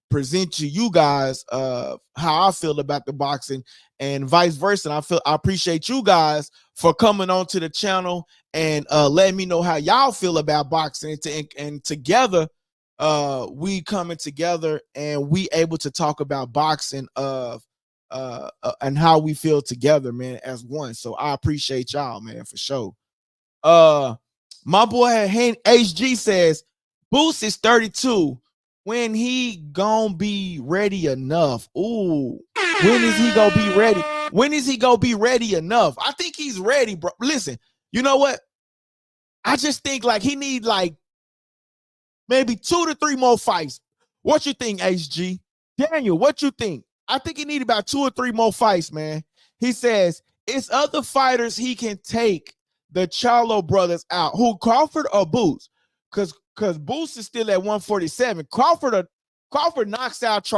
present to you guys how I feel about the boxing and vice versa. And I appreciate you guys for coming on to the channel and letting me know how y'all feel about boxing, and together we coming together and we able to talk about boxing and how we feel together, man, as one. So I appreciate y'all, man, for sure. My boy HG says Boost is 32. When he gonna be ready enough? Ooh, when is he gonna be ready? When is he gonna be ready enough? I think he's ready, bro. Listen, you know what? I just think like he need like maybe 2 to 3 more fights. What you think, HG? Daniel, what you think? I think he need about 2 or 3 more fights, man. He says it's other fighters he can take the Charlo brothers out. Who, Crawford or Boots? Because Boots is still at 147. Crawford knocks out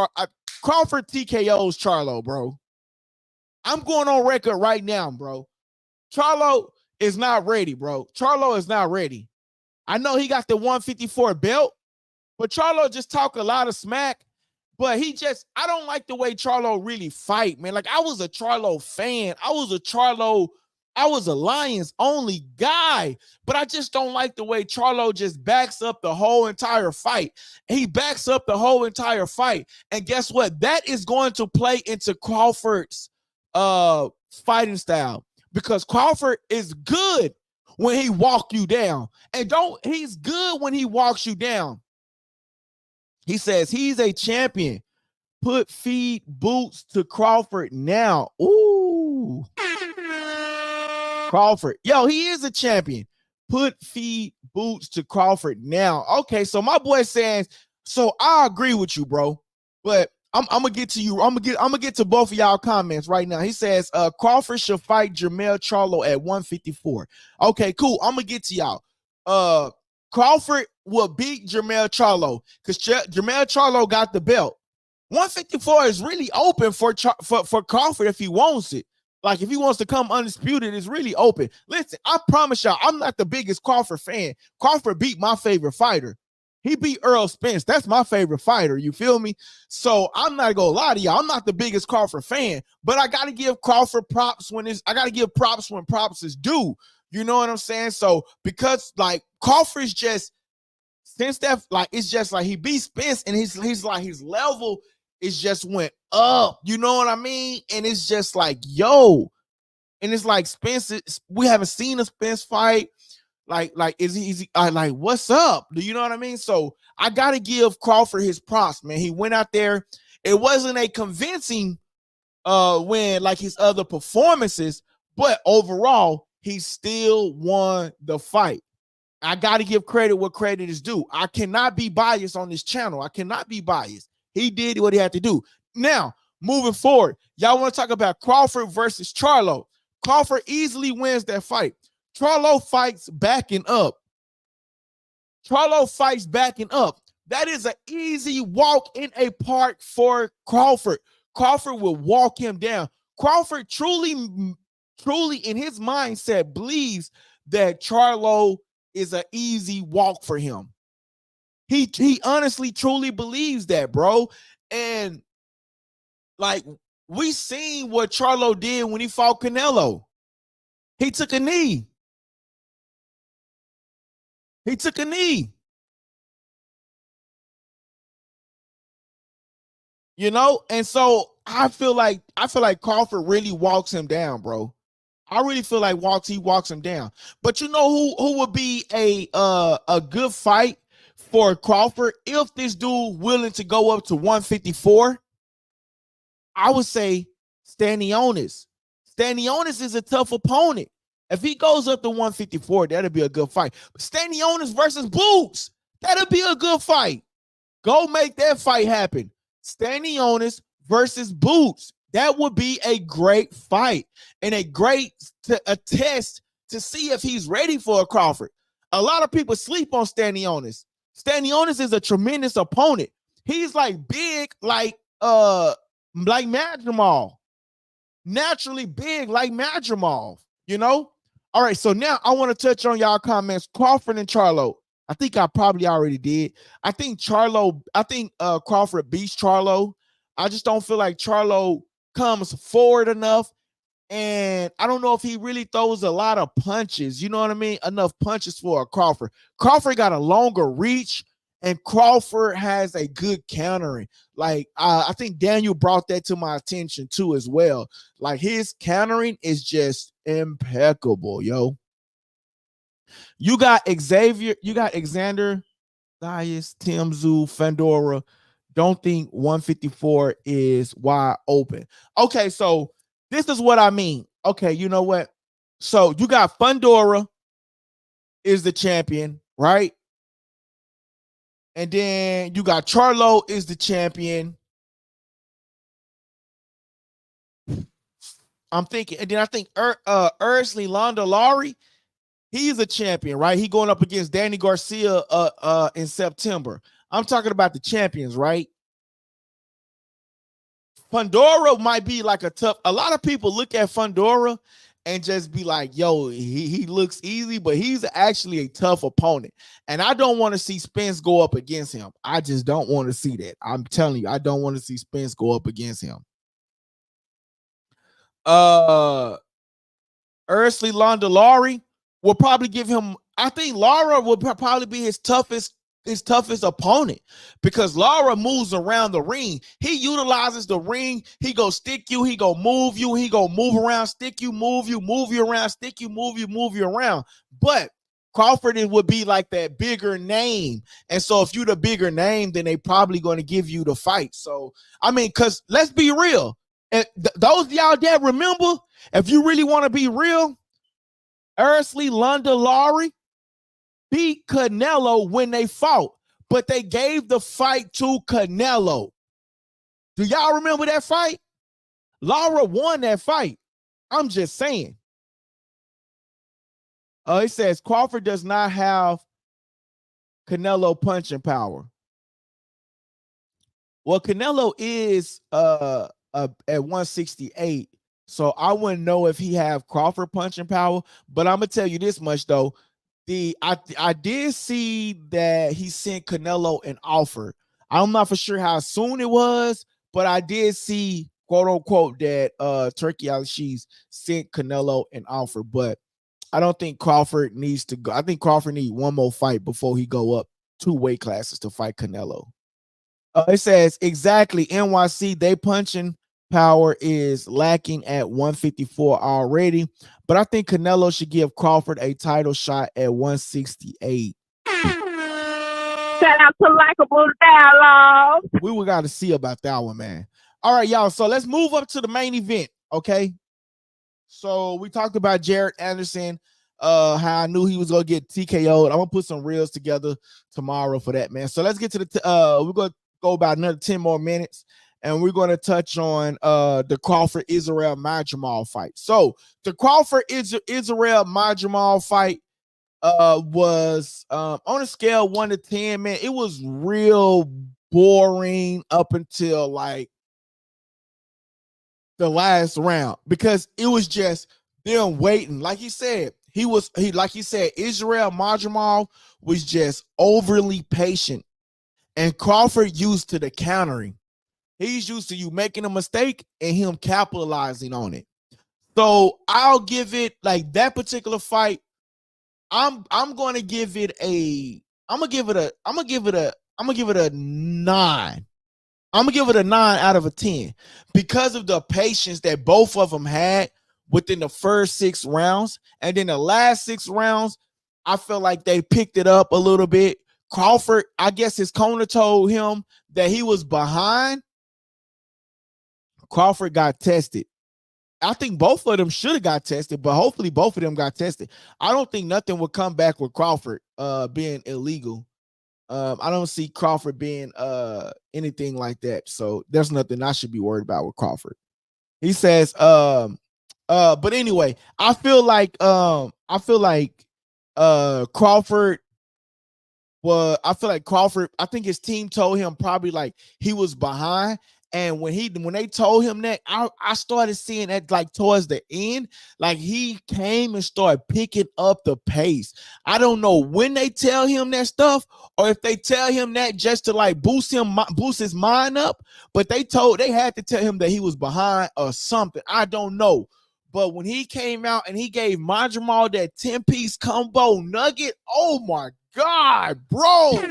Crawford TKO's Charlo, bro. I'm going on record right now, bro. Charlo is not ready, bro. Charlo is not ready. I know he got the 154 belt, but Charlo just talk a lot of smack. But I don't like the way Charlo really fight, man. Like, I was a Charlo fan. I was a Charlo I was a Lions only guy, but I just don't like the way Charlo just backs up the whole entire fight. He backs up the whole entire fight. And guess what? That is going to play into Crawford's fighting style, because Crawford is good when he walk you down. And he's good when he walks you down. He says he's a champion. Put feet boots to Crawford now. Ooh. Crawford. Yo, he is a champion. Put feet boots to Crawford now. Okay, so my boy says, so I agree with you, bro. But I'm gonna get to you. I'm gonna get to both of y'all comments right now. He says Crawford should fight Jermell Charlo at 154. Okay, cool. I'm gonna get to y'all. Crawford will beat Jermell Charlo because Jermell Charlo got the belt. 154 is really open for Crawford if he wants it. Like, if he wants to come undisputed, it's really open. Listen, I promise y'all, I'm not the biggest Crawford fan. Crawford beat my favorite fighter. He beat Earl Spence. That's my favorite fighter. You feel me? So I'm not gonna lie to y'all. I'm not the biggest Crawford fan, but I gotta give Crawford props I gotta give props when props is due. You know what I'm saying? So because like Crawford's just since that, like, it's just like he beat Spence and he's like his level is just went up. You know what I mean? And it's just like, yo, and it's like Spence, we haven't seen a Spence fight. Like, is he like, what's up? Do you know what I mean? So I gotta give Crawford his props, man. He went out there. It wasn't a convincing win like his other performances, but overall, he still won the fight. I got to give credit where credit is due. I cannot be biased on this channel. I cannot be biased. He did what he had to do. Now, moving forward, y'all want to talk about Crawford versus Charlo. Crawford easily wins that fight. Charlo fights backing up. Charlo fights backing up. That is an easy walk in a park for Crawford. Crawford will walk him down. Crawford truly in his mindset believes that Charlo is an easy walk for him. He honestly truly believes that, bro. And like, we seen what Charlo did when he fought Canelo. He took a knee. He took a knee. You know, and so I feel like Crawford really walks him down, bro. I really feel like he walks him down. But you know who would be a good fight for Crawford if this dude willing to go up to 154? I would say Stanionis. Stanionis is a tough opponent. If he goes up to 154, that'll be a good fight. But Stanionis versus Boots, that'll be a good fight. Go make that fight happen. Stanionis versus Boots. That would be a great fight and a great test to see if he's ready for a Crawford. A lot of people sleep on Stanionis. Stanionis is a tremendous opponent. He's like big, like Madrimov. Naturally big like Madrimov, you know? All right, so now I want to touch on y'all comments. Crawford and Charlo. I think I probably already did. I think Crawford beats Charlo. I just don't feel like Charlo comes forward enough, and I don't know if he really throws a lot of punches. You know what I mean? Enough punches for a Crawford. Crawford got a longer reach, and Crawford has a good countering. Like, I think Daniel brought that to my attention too as well. Like, his countering is just impeccable, yo. You got Xavier, you got Alexander, Dias, Tim Zoo, Fandora. Don't think 154 is wide open. Okay, so this is what I mean. Okay, you know what? So you got Fandora is the champion, right? And then you got Charlo is the champion. I'm thinking, and then I think Ursley Londolari, he's a champion, right? He going up against Danny Garcia in September. I'm talking about the champions, right? Fandora might be like a lot of people look at Fandora and just be like, yo, he looks easy, but he's actually a tough opponent. And I don't want to see Spence go up against him. I just don't want to see that. I'm telling you, I don't want to see Spence go up against him. Ursley Laurie will probably give him. I think Lara will probably be his toughest opponent because Lara moves around the ring. He utilizes the ring. He go stick you. He go move you. He go move around, stick you, move you around, stick you, move you around. But Crawford would be like that bigger name. And so if you're the bigger name, then they probably going to give you the fight. So, I mean, because let's be real. And those of y'all that remember, if you really want to be real, Ursley Laurie beat Canelo when they fought, but they gave the fight to Canelo. Do y'all remember that fight? Lara won that fight. I'm just saying. It says Crawford does not have Canelo punching power. Well, Canelo is at 168, so I wouldn't know if he have Crawford punching power. But I'm gonna tell you this much though: I did see that he sent Canelo an offer. I'm not for sure how soon it was, but I did see quote unquote that Turkey Al-Shiz sent Canelo an offer, but I don't think Crawford needs to go. I think Crawford needs one more fight before he go up 2 weight classes to fight Canelo. It says exactly NYC, they punching power is lacking at 154 already, but I think Canelo should give Crawford a title shot at 168. Shout out to Likeable Dialogue. We will got to see about that one, man. All right, y'all. So let's move up to the main event. Okay. So we talked about Jared Anderson, how I knew he was gonna get TKO'd. I'm gonna put some reels together tomorrow for that, man. So let's get to the we're gonna go about another 10 more minutes, and we're gonna touch on the Crawford Israel Madrimov fight. So the Crawford Israel Madrimov fight was on a scale 1 to 10, man. It was real boring up until like the last round because it was just them waiting. Like he said, Israel Madrimov was just overly patient, and Crawford used to the countering. He's used to you making a mistake and him capitalizing on it. So I'll give it like that particular fight. I'm gonna give it a 9. I'm gonna give it a 9 out of a 10 because of the patience that both of them had within the first 6 rounds. And then the last 6 rounds, I feel like they picked it up a little bit. Crawford, I guess his corner told him that he was behind. Crawford got tested. I think both of them should have got tested, but hopefully both of them got tested. I don't think nothing would come back with Crawford being illegal. I don't see Crawford being anything like that. So there's nothing I should be worried about with Crawford. He says, but anyway, I feel like Crawford I think his team told him probably like he was behind. And when they told him that, I started seeing that like towards the end, like he came and started picking up the pace. I don't know when they tell him that stuff or if they tell him that just to like boost his mind up, but they had to tell him that he was behind or something. I don't know. But when he came out and he gave Madrimov that 10-piece combo nugget, oh my God, bro.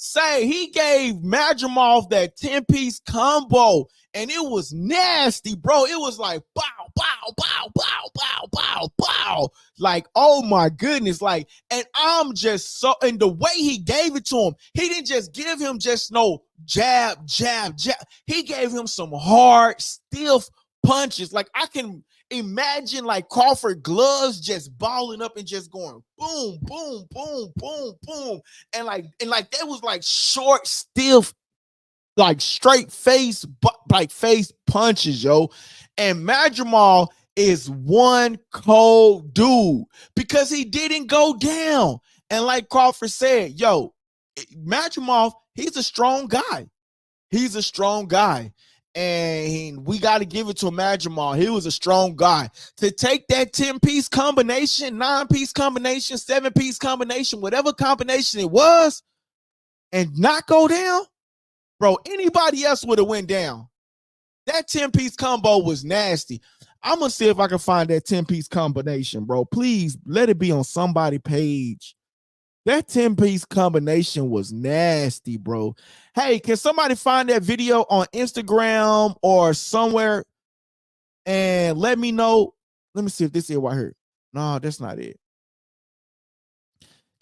Say he gave Madrimov that 10-piece combo and it was nasty, bro. It was like bow, bow, bow, bow, bow, bow, bow. Like, oh my goodness. Like, and I'm just so, and the way he gave it to him, he didn't just give him just no jab, jab, jab. He gave him some hard, stiff punches. Like, I can imagine like Crawford gloves just balling up and just going boom, boom, boom, boom, boom. And that was like short, stiff, like straight face, like face punches, yo. And Madrimov is one cold dude because he didn't go down. And like Crawford said, yo, Madrimov, he's a strong guy. He's a strong guy. And we got to give it to Madrimov. He was a strong guy. To take that 10-piece combination, 9-piece combination, 7-piece combination, whatever combination it was, and not go down, bro, anybody else would have went down. That 10-piece combo was nasty. I'm gonna see if I can find that 10-piece combination, bro. Please let it be on somebody's page. That 10-piece combination was nasty, bro. Hey, can somebody find that video on Instagram or somewhere and let me know? Let me see if this is right here. No, that's not it.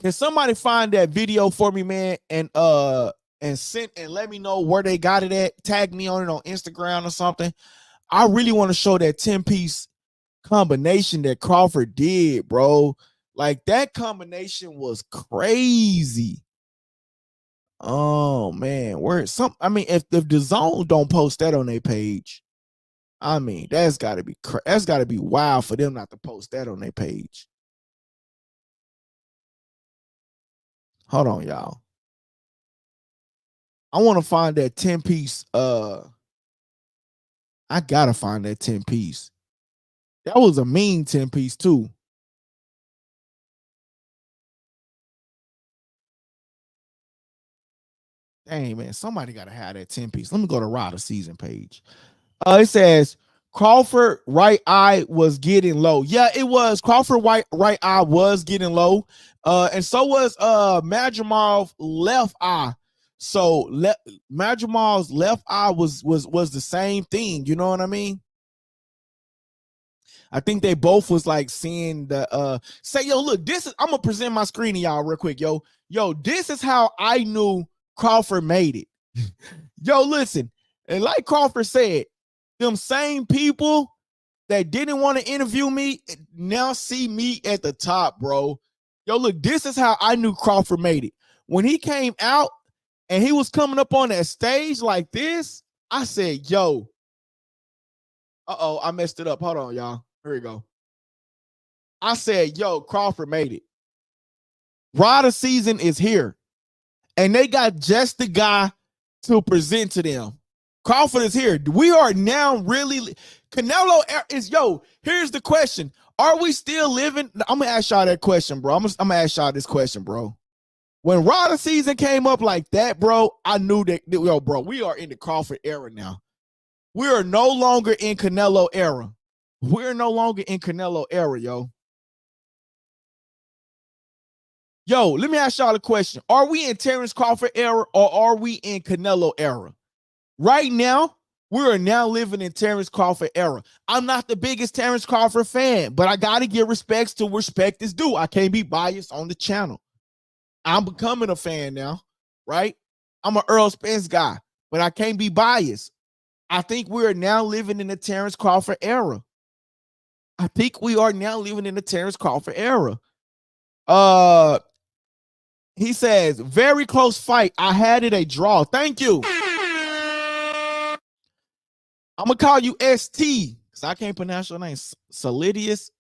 Can somebody find that video for me, man, and send and let me know where they got it at? Tag me on it on Instagram or something. I really want to show that 10-piece combination that Crawford did, bro. Like that combination was crazy. Oh man, I mean, if the zone don't post that on their page, I mean, that's gotta be wild for them not to post that on their page. Hold on, y'all. I want to find that 10-piece. I gotta find that 10-piece. That was a mean 10-piece too. Dang, man, somebody gotta have that 10-piece. Let me go to Ryder season page. It says Crawford right eye was getting low. Yeah, it was. Crawford right eye was getting low. And so was Madrimov left eye. So Madrimov's left eye was the same thing. You know what I mean? I think they both was like seeing the say, yo, look, this is, I'm gonna present my screen to y'all real quick. Yo, this is how I knew Crawford made it. Yo, listen, and like Crawford said, them same people that didn't want to interview me now see me at the top, bro. Yo, look, this is how I knew Crawford made it. When he came out and he was coming up on that stage like this, I said, yo, I messed it up. Hold on, y'all. Here we go. I said, yo, Crawford made it. Ryder season is here. And they got just the guy to present to them. Crawford is here. We are now really Canelo is, yo, here's the question. Are we still living? I'm gonna ask y'all that question, bro. I'm gonna ask y'all this question, bro. When Ryder season came up like that, bro, I knew that, yo, bro, we are in the Crawford era now. We are no longer in Canelo era. We're no longer in Canelo era, yo. Yo, let me ask y'all a question. Are we in Terence Crawford era or are we in Canelo era? Right now, we are now living in Terence Crawford era. I'm not the biggest Terence Crawford fan, but I got to give respects to respect is due. I can't be biased on the channel. I'm becoming a fan now, right? I'm an Earl Spence guy, but I can't be biased. I think we are now living in the Terence Crawford era. I think we are now living in the Terence Crawford era. He says, very close fight. I had it a draw. Thank you. I'm going to call you ST because I can't pronounce your name. Solidius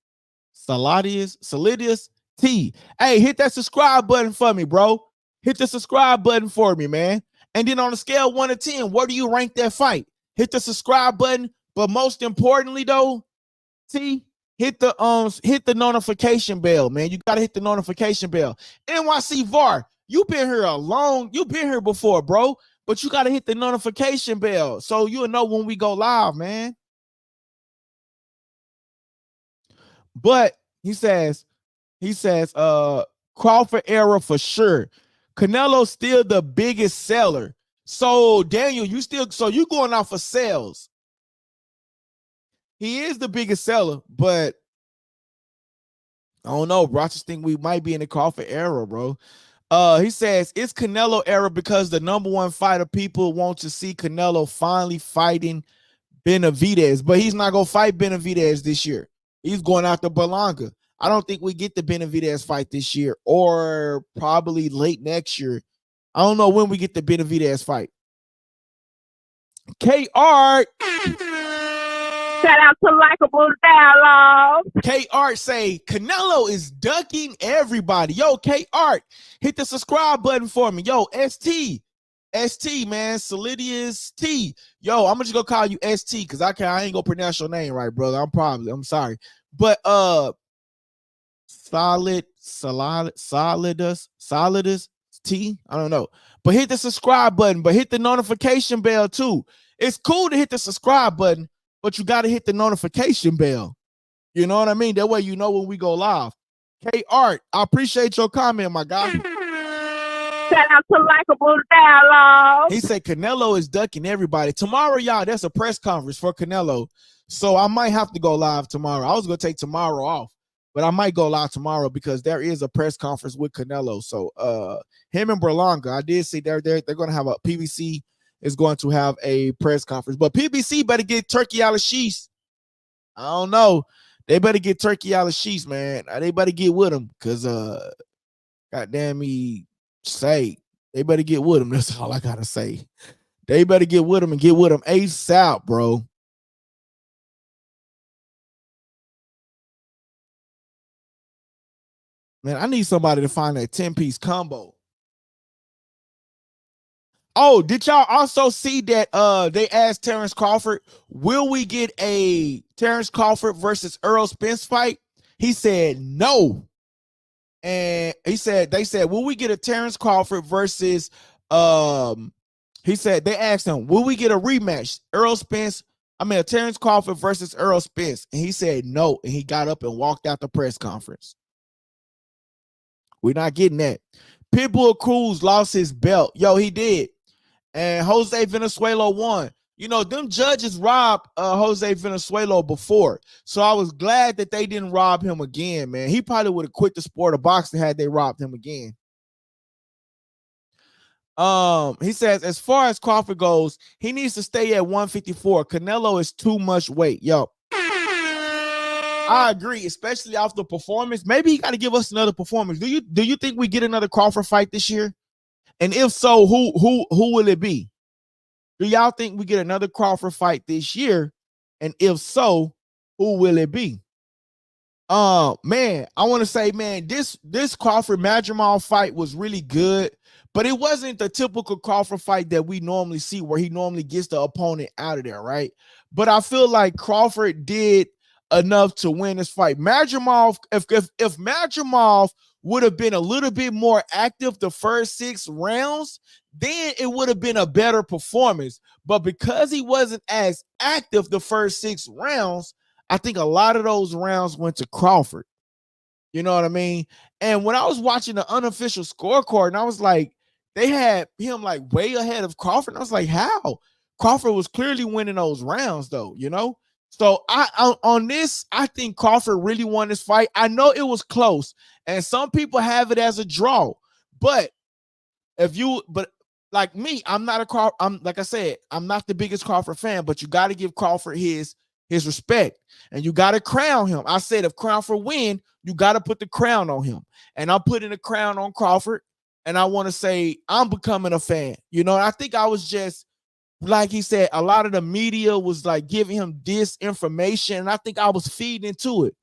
T. Hey, hit that subscribe button for me, bro. Hit the subscribe button for me, man. And then on a scale of 1 to 10, where do you rank that fight? Hit the subscribe button. But most importantly, though, T, hit the notification bell, man. You gotta hit the notification bell. NYC VAR, you've been here before, bro. But you gotta hit the notification bell so you'll know when we go live, man. But he says, Crawford era for sure. Canelo still the biggest seller. So Daniel, you going off of sales. He is the biggest seller, but I don't know, bro. I just think we might be in the Crawford era, bro. He says it's Canelo era because the number one fighter people want to see Canelo finally fighting Benavidez, but he's not gonna fight Benavidez this year. He's going after Berlanga. I don't think we get the Benavidez fight this year or probably late next year. I don't know when we get the Benavidez fight. KR. Shout out to Likeable Dialogue. K-Art say, Canelo is ducking everybody. Yo, K-Art, hit the subscribe button for me. Yo, ST, man, Solidius T. Yo, I'm just gonna call you ST because I ain't gonna pronounce your name right, brother. I'm sorry. But Solidus T, I don't know. But hit the subscribe button, but hit the notification bell too. It's cool to hit the subscribe button, but you got to hit the notification bell. You know what I mean? That way you know when we go live. K Art, I appreciate your comment, my guy. Shout out to Likeable Dialogue. He said Canelo is ducking everybody. Tomorrow, y'all, there's a press conference for Canelo. So I might have to go live tomorrow. I was going to take tomorrow off, but I might go live tomorrow because there is a press conference with Canelo. So him and Berlanga, I did see they're going to have a PBC is going to have a press conference. But PBC better get Turkey out of sheath. I don't know. They better get Turkey out of sheath, man. They better get with him because goddamn me say they better get with him. That's all I gotta say. They better get with him and get with him ASAP, bro. Man, I need somebody to find that 10-piece combo. Oh, did y'all also see that they asked Terence Crawford, will we get a Terence Crawford versus Errol Spence fight? He said no. And they said, will we get a Terence Crawford versus he said they asked him, will we get a rematch? A Terence Crawford versus Errol Spence. And he said no. And he got up and walked out the press conference. We're not getting that. Pitbull Cruz lost his belt. Yo, he did. And Jose Venezuela won. You know, them judges robbed Jose Venezuela before. So I was glad that they didn't rob him again, man. He probably would have quit the sport of boxing had they robbed him again. He says, as far as Crawford goes, he needs to stay at 154. Canelo is too much weight. Yo, I agree, especially off the performance. Maybe he got to give us another performance. Do you think we get another Crawford fight this year? And if so, who will it be? Do y'all think we get another Crawford fight this year? And if so, who will it be? Man, I want to say, man, this Crawford Madrimov fight was really good, but it wasn't the typical Crawford fight that we normally see where he normally gets the opponent out of there, right? But I feel like Crawford did enough to win this fight. Madrimov, if Madrimov would have been a little bit more active the first 6 rounds, then it would have been a better performance. But because he wasn't as active the first 6 rounds, I think a lot of those rounds went to Crawford. You know what I mean? And when I was watching the unofficial scorecard, and I was like, they had him like way ahead of Crawford. And I was like, how? Crawford was clearly winning those rounds, though, you know? So on this, I think Crawford really won this fight. I know it was close, and some people have it as a draw. But like me, I'm not like I said, I'm not the biggest Crawford fan, but you got to give Crawford his respect, and you got to crown him. I said if Crawford win, you got to put the crown on him, and I'm putting the crown on Crawford, and I want to say I'm becoming a fan. You know, I think I was just, like he said, a lot of the media was like giving him disinformation, and I think I was feeding into it.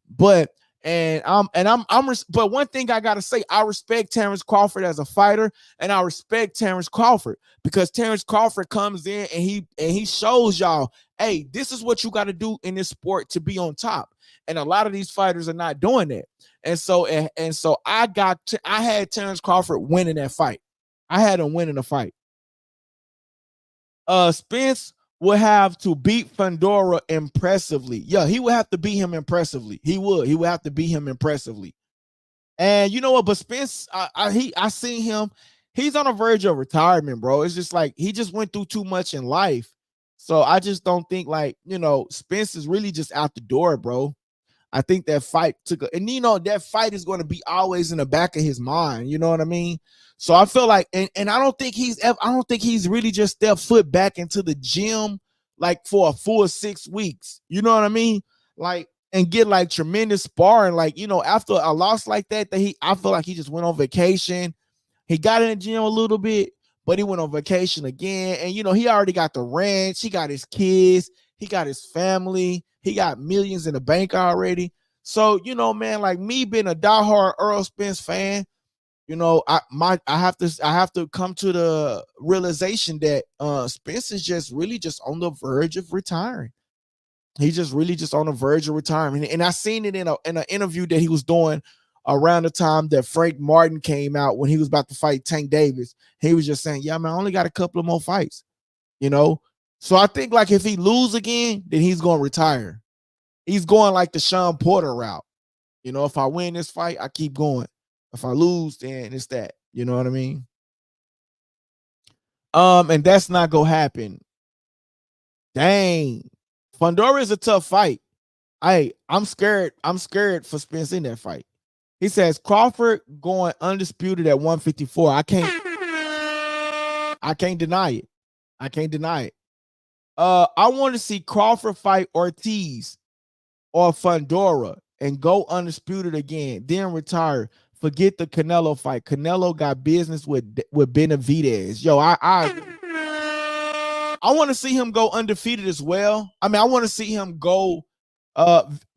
But one thing I gotta say, I respect Terence Crawford as a fighter, and I respect Terence Crawford because Terence Crawford comes in and he shows y'all, hey, this is what you got to do in this sport to be on top. And a lot of these fighters are not doing that. And so I had Terence Crawford winning that fight. I had him winning the fight. Spence would have to beat Fundora impressively. Yeah, he would have to beat him impressively. He would have to beat him impressively. And you know what? But Spence, I seen him. He's on the verge of retirement, bro. It's just like he just went through too much in life. So I just don't think, like, you know, Spence is really just out the door, bro. I think that fight and you know, that fight is going to be always in the back of his mind. You know what I mean? So I feel like, and I don't think he's really just stepped foot back into the gym like for a full 6 weeks. You know what I mean? Like, and get like tremendous sparring. Like, you know, after a loss like that, I feel like he just went on vacation. He got in the gym a little bit, but he went on vacation again. And, you know, he already got the ranch. He got his kids. He got his family. He got millions in the bank already. So, you know, man, like me being a diehard Errol Spence fan, you know, I have to come to the realization that Spence is just really just on the verge of retiring. He's just really just on the verge of retirement. And I seen it in an interview that he was doing around the time that Frank Martin came out when he was about to fight Tank Davis. He was just saying, yeah, man, I only got a couple of more fights, you know? So I think like if he lose again, then he's gonna retire. He's going like the Sean Porter route. You know, if I win this fight, I keep going. If I lose, then it's that. You know what I mean? And that's not gonna happen. Dang. Fundora is a tough fight. I'm scared. I'm scared for Spence in that fight. He says Crawford going undisputed at 154. I can't deny it. I can't deny it. I want to see Crawford fight Ortiz or Fundora and go undisputed again, then retire. Forget the Canelo fight. Canelo got business with Benavidez. Yo, I want to see him go undefeated as well. I mean, I want to see him go.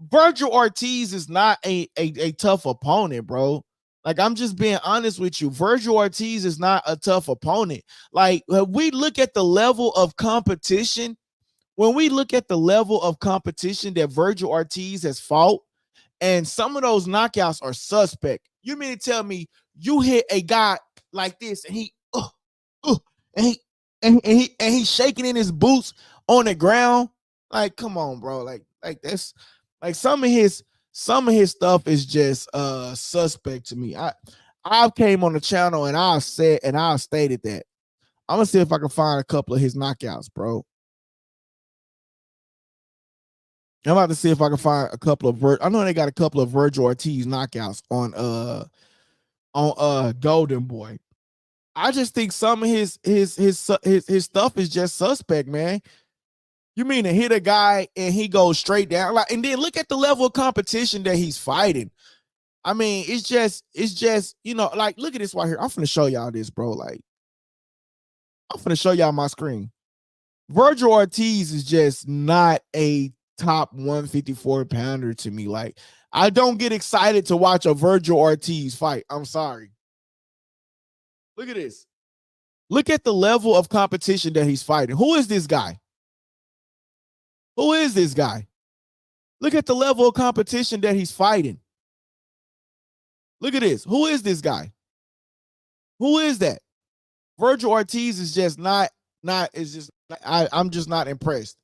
Virgil Ortiz is not a tough opponent, bro. Like, I'm just being honest with you. Virgil Ortiz is not a tough opponent. Like, when we look at the level of competition, that Virgil Ortiz has fought, and some of those knockouts are suspect. You mean to tell me you hit a guy like this and he's shaking in his boots on the ground? Like, come on, bro. Like that's like some of his stuff is just suspect to me. I came on the channel and I stated that. I'm gonna see if I can find a couple of his knockouts, bro. I'm about to see if I can find a couple of I know they got a couple of Virgil Ortiz knockouts on Golden Boy. I just think some of his stuff is just suspect, man. You mean to hit a guy and he goes straight down, like, and then look at the level of competition that he's fighting. I mean, it's just, you know, like, look at this right here. I'm finna show y'all this, bro. Like, I'm finna show y'all my screen. Virgil Ortiz is just not a top 154 pounder to me. Like, I don't get excited to watch a Virgil Ortiz fight. I'm sorry. Look at this. Look at the level of competition that he's fighting. Who is this guy? Who is this guy? Look at the level of competition that he's fighting. Look at this. Who is this guy? Who is that? Virgil Ortiz is just I'm just not impressed.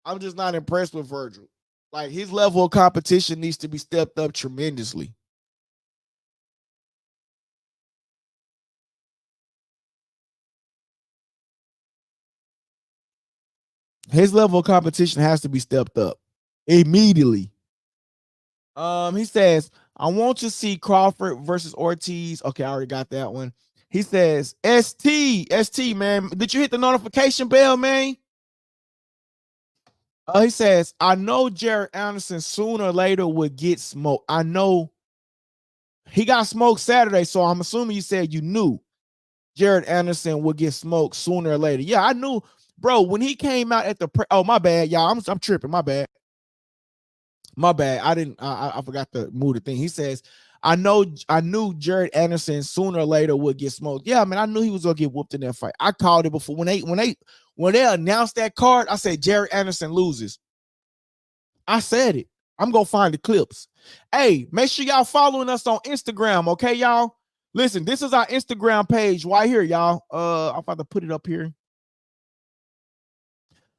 I'm just not impressed with Virgil. Like, his level of competition needs to be stepped up tremendously. His level of competition has to be stepped up immediately. He says, I want to see Crawford versus Ortiz. Okay, I already got that one. He says, ST, man. Did you hit the notification bell, man? He says, I know Jared Anderson sooner or later would get smoked. I know he got smoked Saturday, so I'm assuming you said you knew Jared Anderson would get smoked sooner or later. Yeah, I knew, bro, when he came out at the oh, my bad, y'all. I'm tripping. My bad. I forgot to move the thing. He says, I knew Jared Anderson sooner or later would get smoked. Yeah, man, I knew he was gonna get whooped in that fight. I called it before when they announced that card. I said Jared Anderson loses. I said it. I'm gonna find the clips. Hey, make sure y'all following us on Instagram, okay, y'all? Listen, this is our Instagram page right here, y'all. I'm about to put it up here.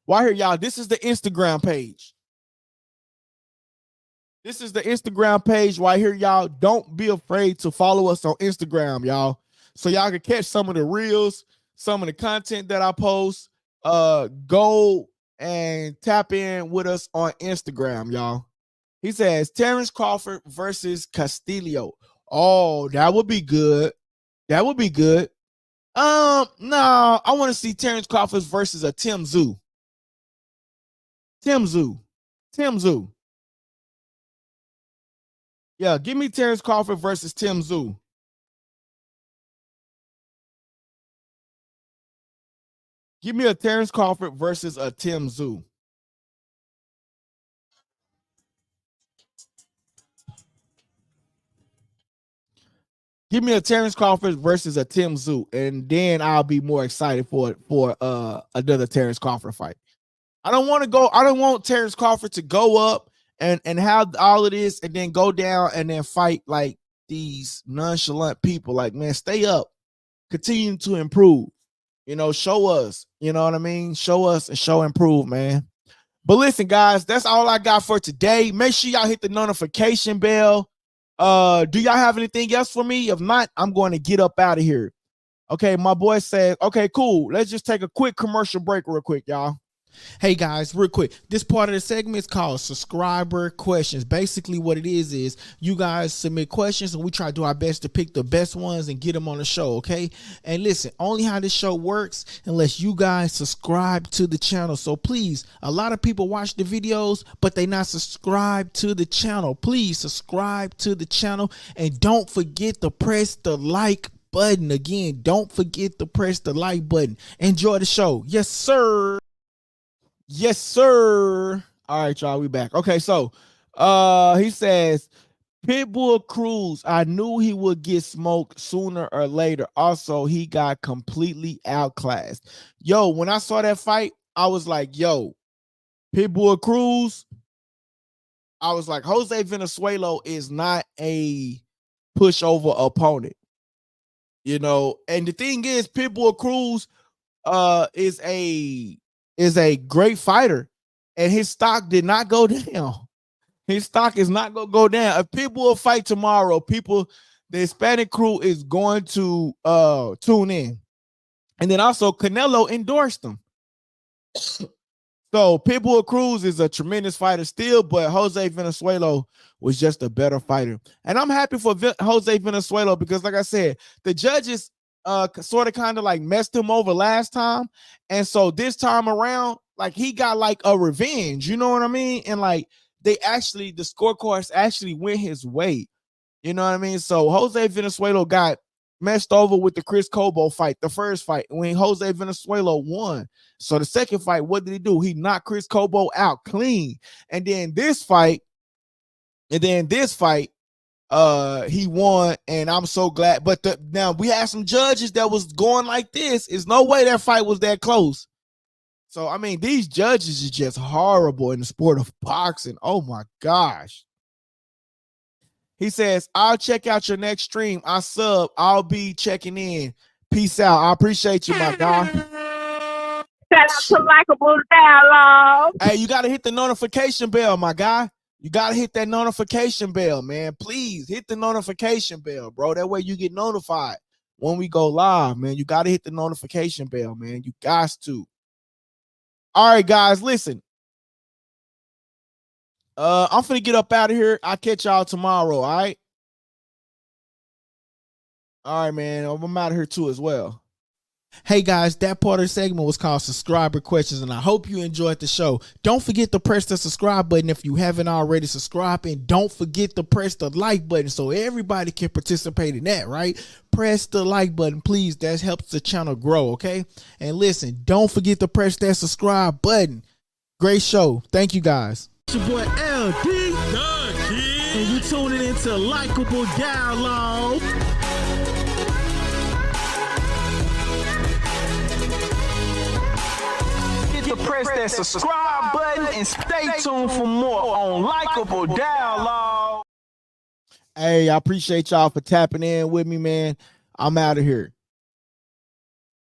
Right here, y'all. This is the Instagram page. This is the Instagram page right here, y'all. Don't be afraid to follow us on Instagram, y'all. So y'all can catch some of the reels, some of the content that I post. Go and tap in with us on Instagram, y'all. He says, Terrence Crawford versus Castillo. Oh, that would be good. That would be good. No, I want to see Terrence Crawford versus a Tim Tszyu. Tim Tszyu. Yeah, give me Terrence Crawford versus Tim Tszyu. Give me a Terrence Crawford versus a Tim Tszyu. Give me a Terrence Crawford versus a Tim Tszyu, and then I'll be more excited for another Terrence Crawford fight. I don't want Terrence Crawford to go up and have all of this and then go down and then fight like these nonchalant people. Like, man, stay up, continue to improve. You know, show us. You know what I mean? Show us and show improve, man. But listen, guys, that's all I got for today. Make sure y'all hit the notification bell. Do y'all have anything else for me? If not, I'm going to get up out of here. Okay, my boy said, okay, cool. Let's just take a quick commercial break real quick, y'all. Hey guys, real quick, this part of the segment is called subscriber questions. Basically what it is you guys submit questions and we try to do our best to pick the best ones and get them on the show. Okay, and listen, only how this show works unless you guys subscribe to the channel. So please, a lot of people watch the videos but they not subscribed to the channel. Please subscribe to the channel and don't forget to press the like button. Again, don't forget to press the like button. Enjoy the show. Yes sir. Yes, sir. All right, y'all, we back. Okay, so he says, Pitbull Cruz, I knew he would get smoked sooner or later. Also, he got completely outclassed. Yo, when I saw that fight, I was like, yo, Pitbull Cruz, I was like, Jose Venezuela is not a pushover opponent. You know, and the thing is, Pitbull Cruz is a great fighter, and his stock did not go down. His stock is not going to go down. If people will fight tomorrow, the Hispanic crew is going to tune in. And then also Canelo endorsed him. So Pitbull Cruz is a tremendous fighter still, but Jose Venezuela was just a better fighter. And I'm happy for Jose Venezuela because, like I said, the judges sort of kind of like messed him over last time, and so this time around, like he got like a revenge, you know what I mean? And like the scorecards actually went his way, you know what I mean? So Jose Venezuela got messed over with the Chris Cobo fight, the first fight when Jose Venezuela won. So the second fight, what did he do? He knocked Chris Cobo out clean, and then this fight, he won, and I'm so glad. But now we had some judges that was going like this. There's no way that fight was that close. So I mean, these judges are just horrible in the sport of boxing. Oh my gosh. He says, I'll check out your next stream. I'll be checking in. Peace out. I appreciate you, my guy. Shout out to Likeable Dialogue. Hey, you got to hit the notification bell, my guy. You got to hit that notification bell, man. Please hit the notification bell, bro. That way you get notified when we go live, man. You got to hit the notification bell, man. You got to. All right, guys, listen. I'm finna get up out of here. I'll catch y'all tomorrow, all right? All right, man. I'm out of here too as well. Hey guys, that part of the segment was called subscriber questions, and I hope you enjoyed the show. Don't forget to press the subscribe button if you haven't already subscribed, and don't forget to press the like button so everybody can participate in that, right? Press the like button, please. That helps the channel grow, okay? And listen, don't forget to press that subscribe button. Great show. Thank you guys. It's your boy LD, and you tuning into Likeable Dialogue. Press that subscribe button and stay tuned for more on Likeable Dialogue. Hey, I appreciate y'all for tapping in with me, man. I'm out of here.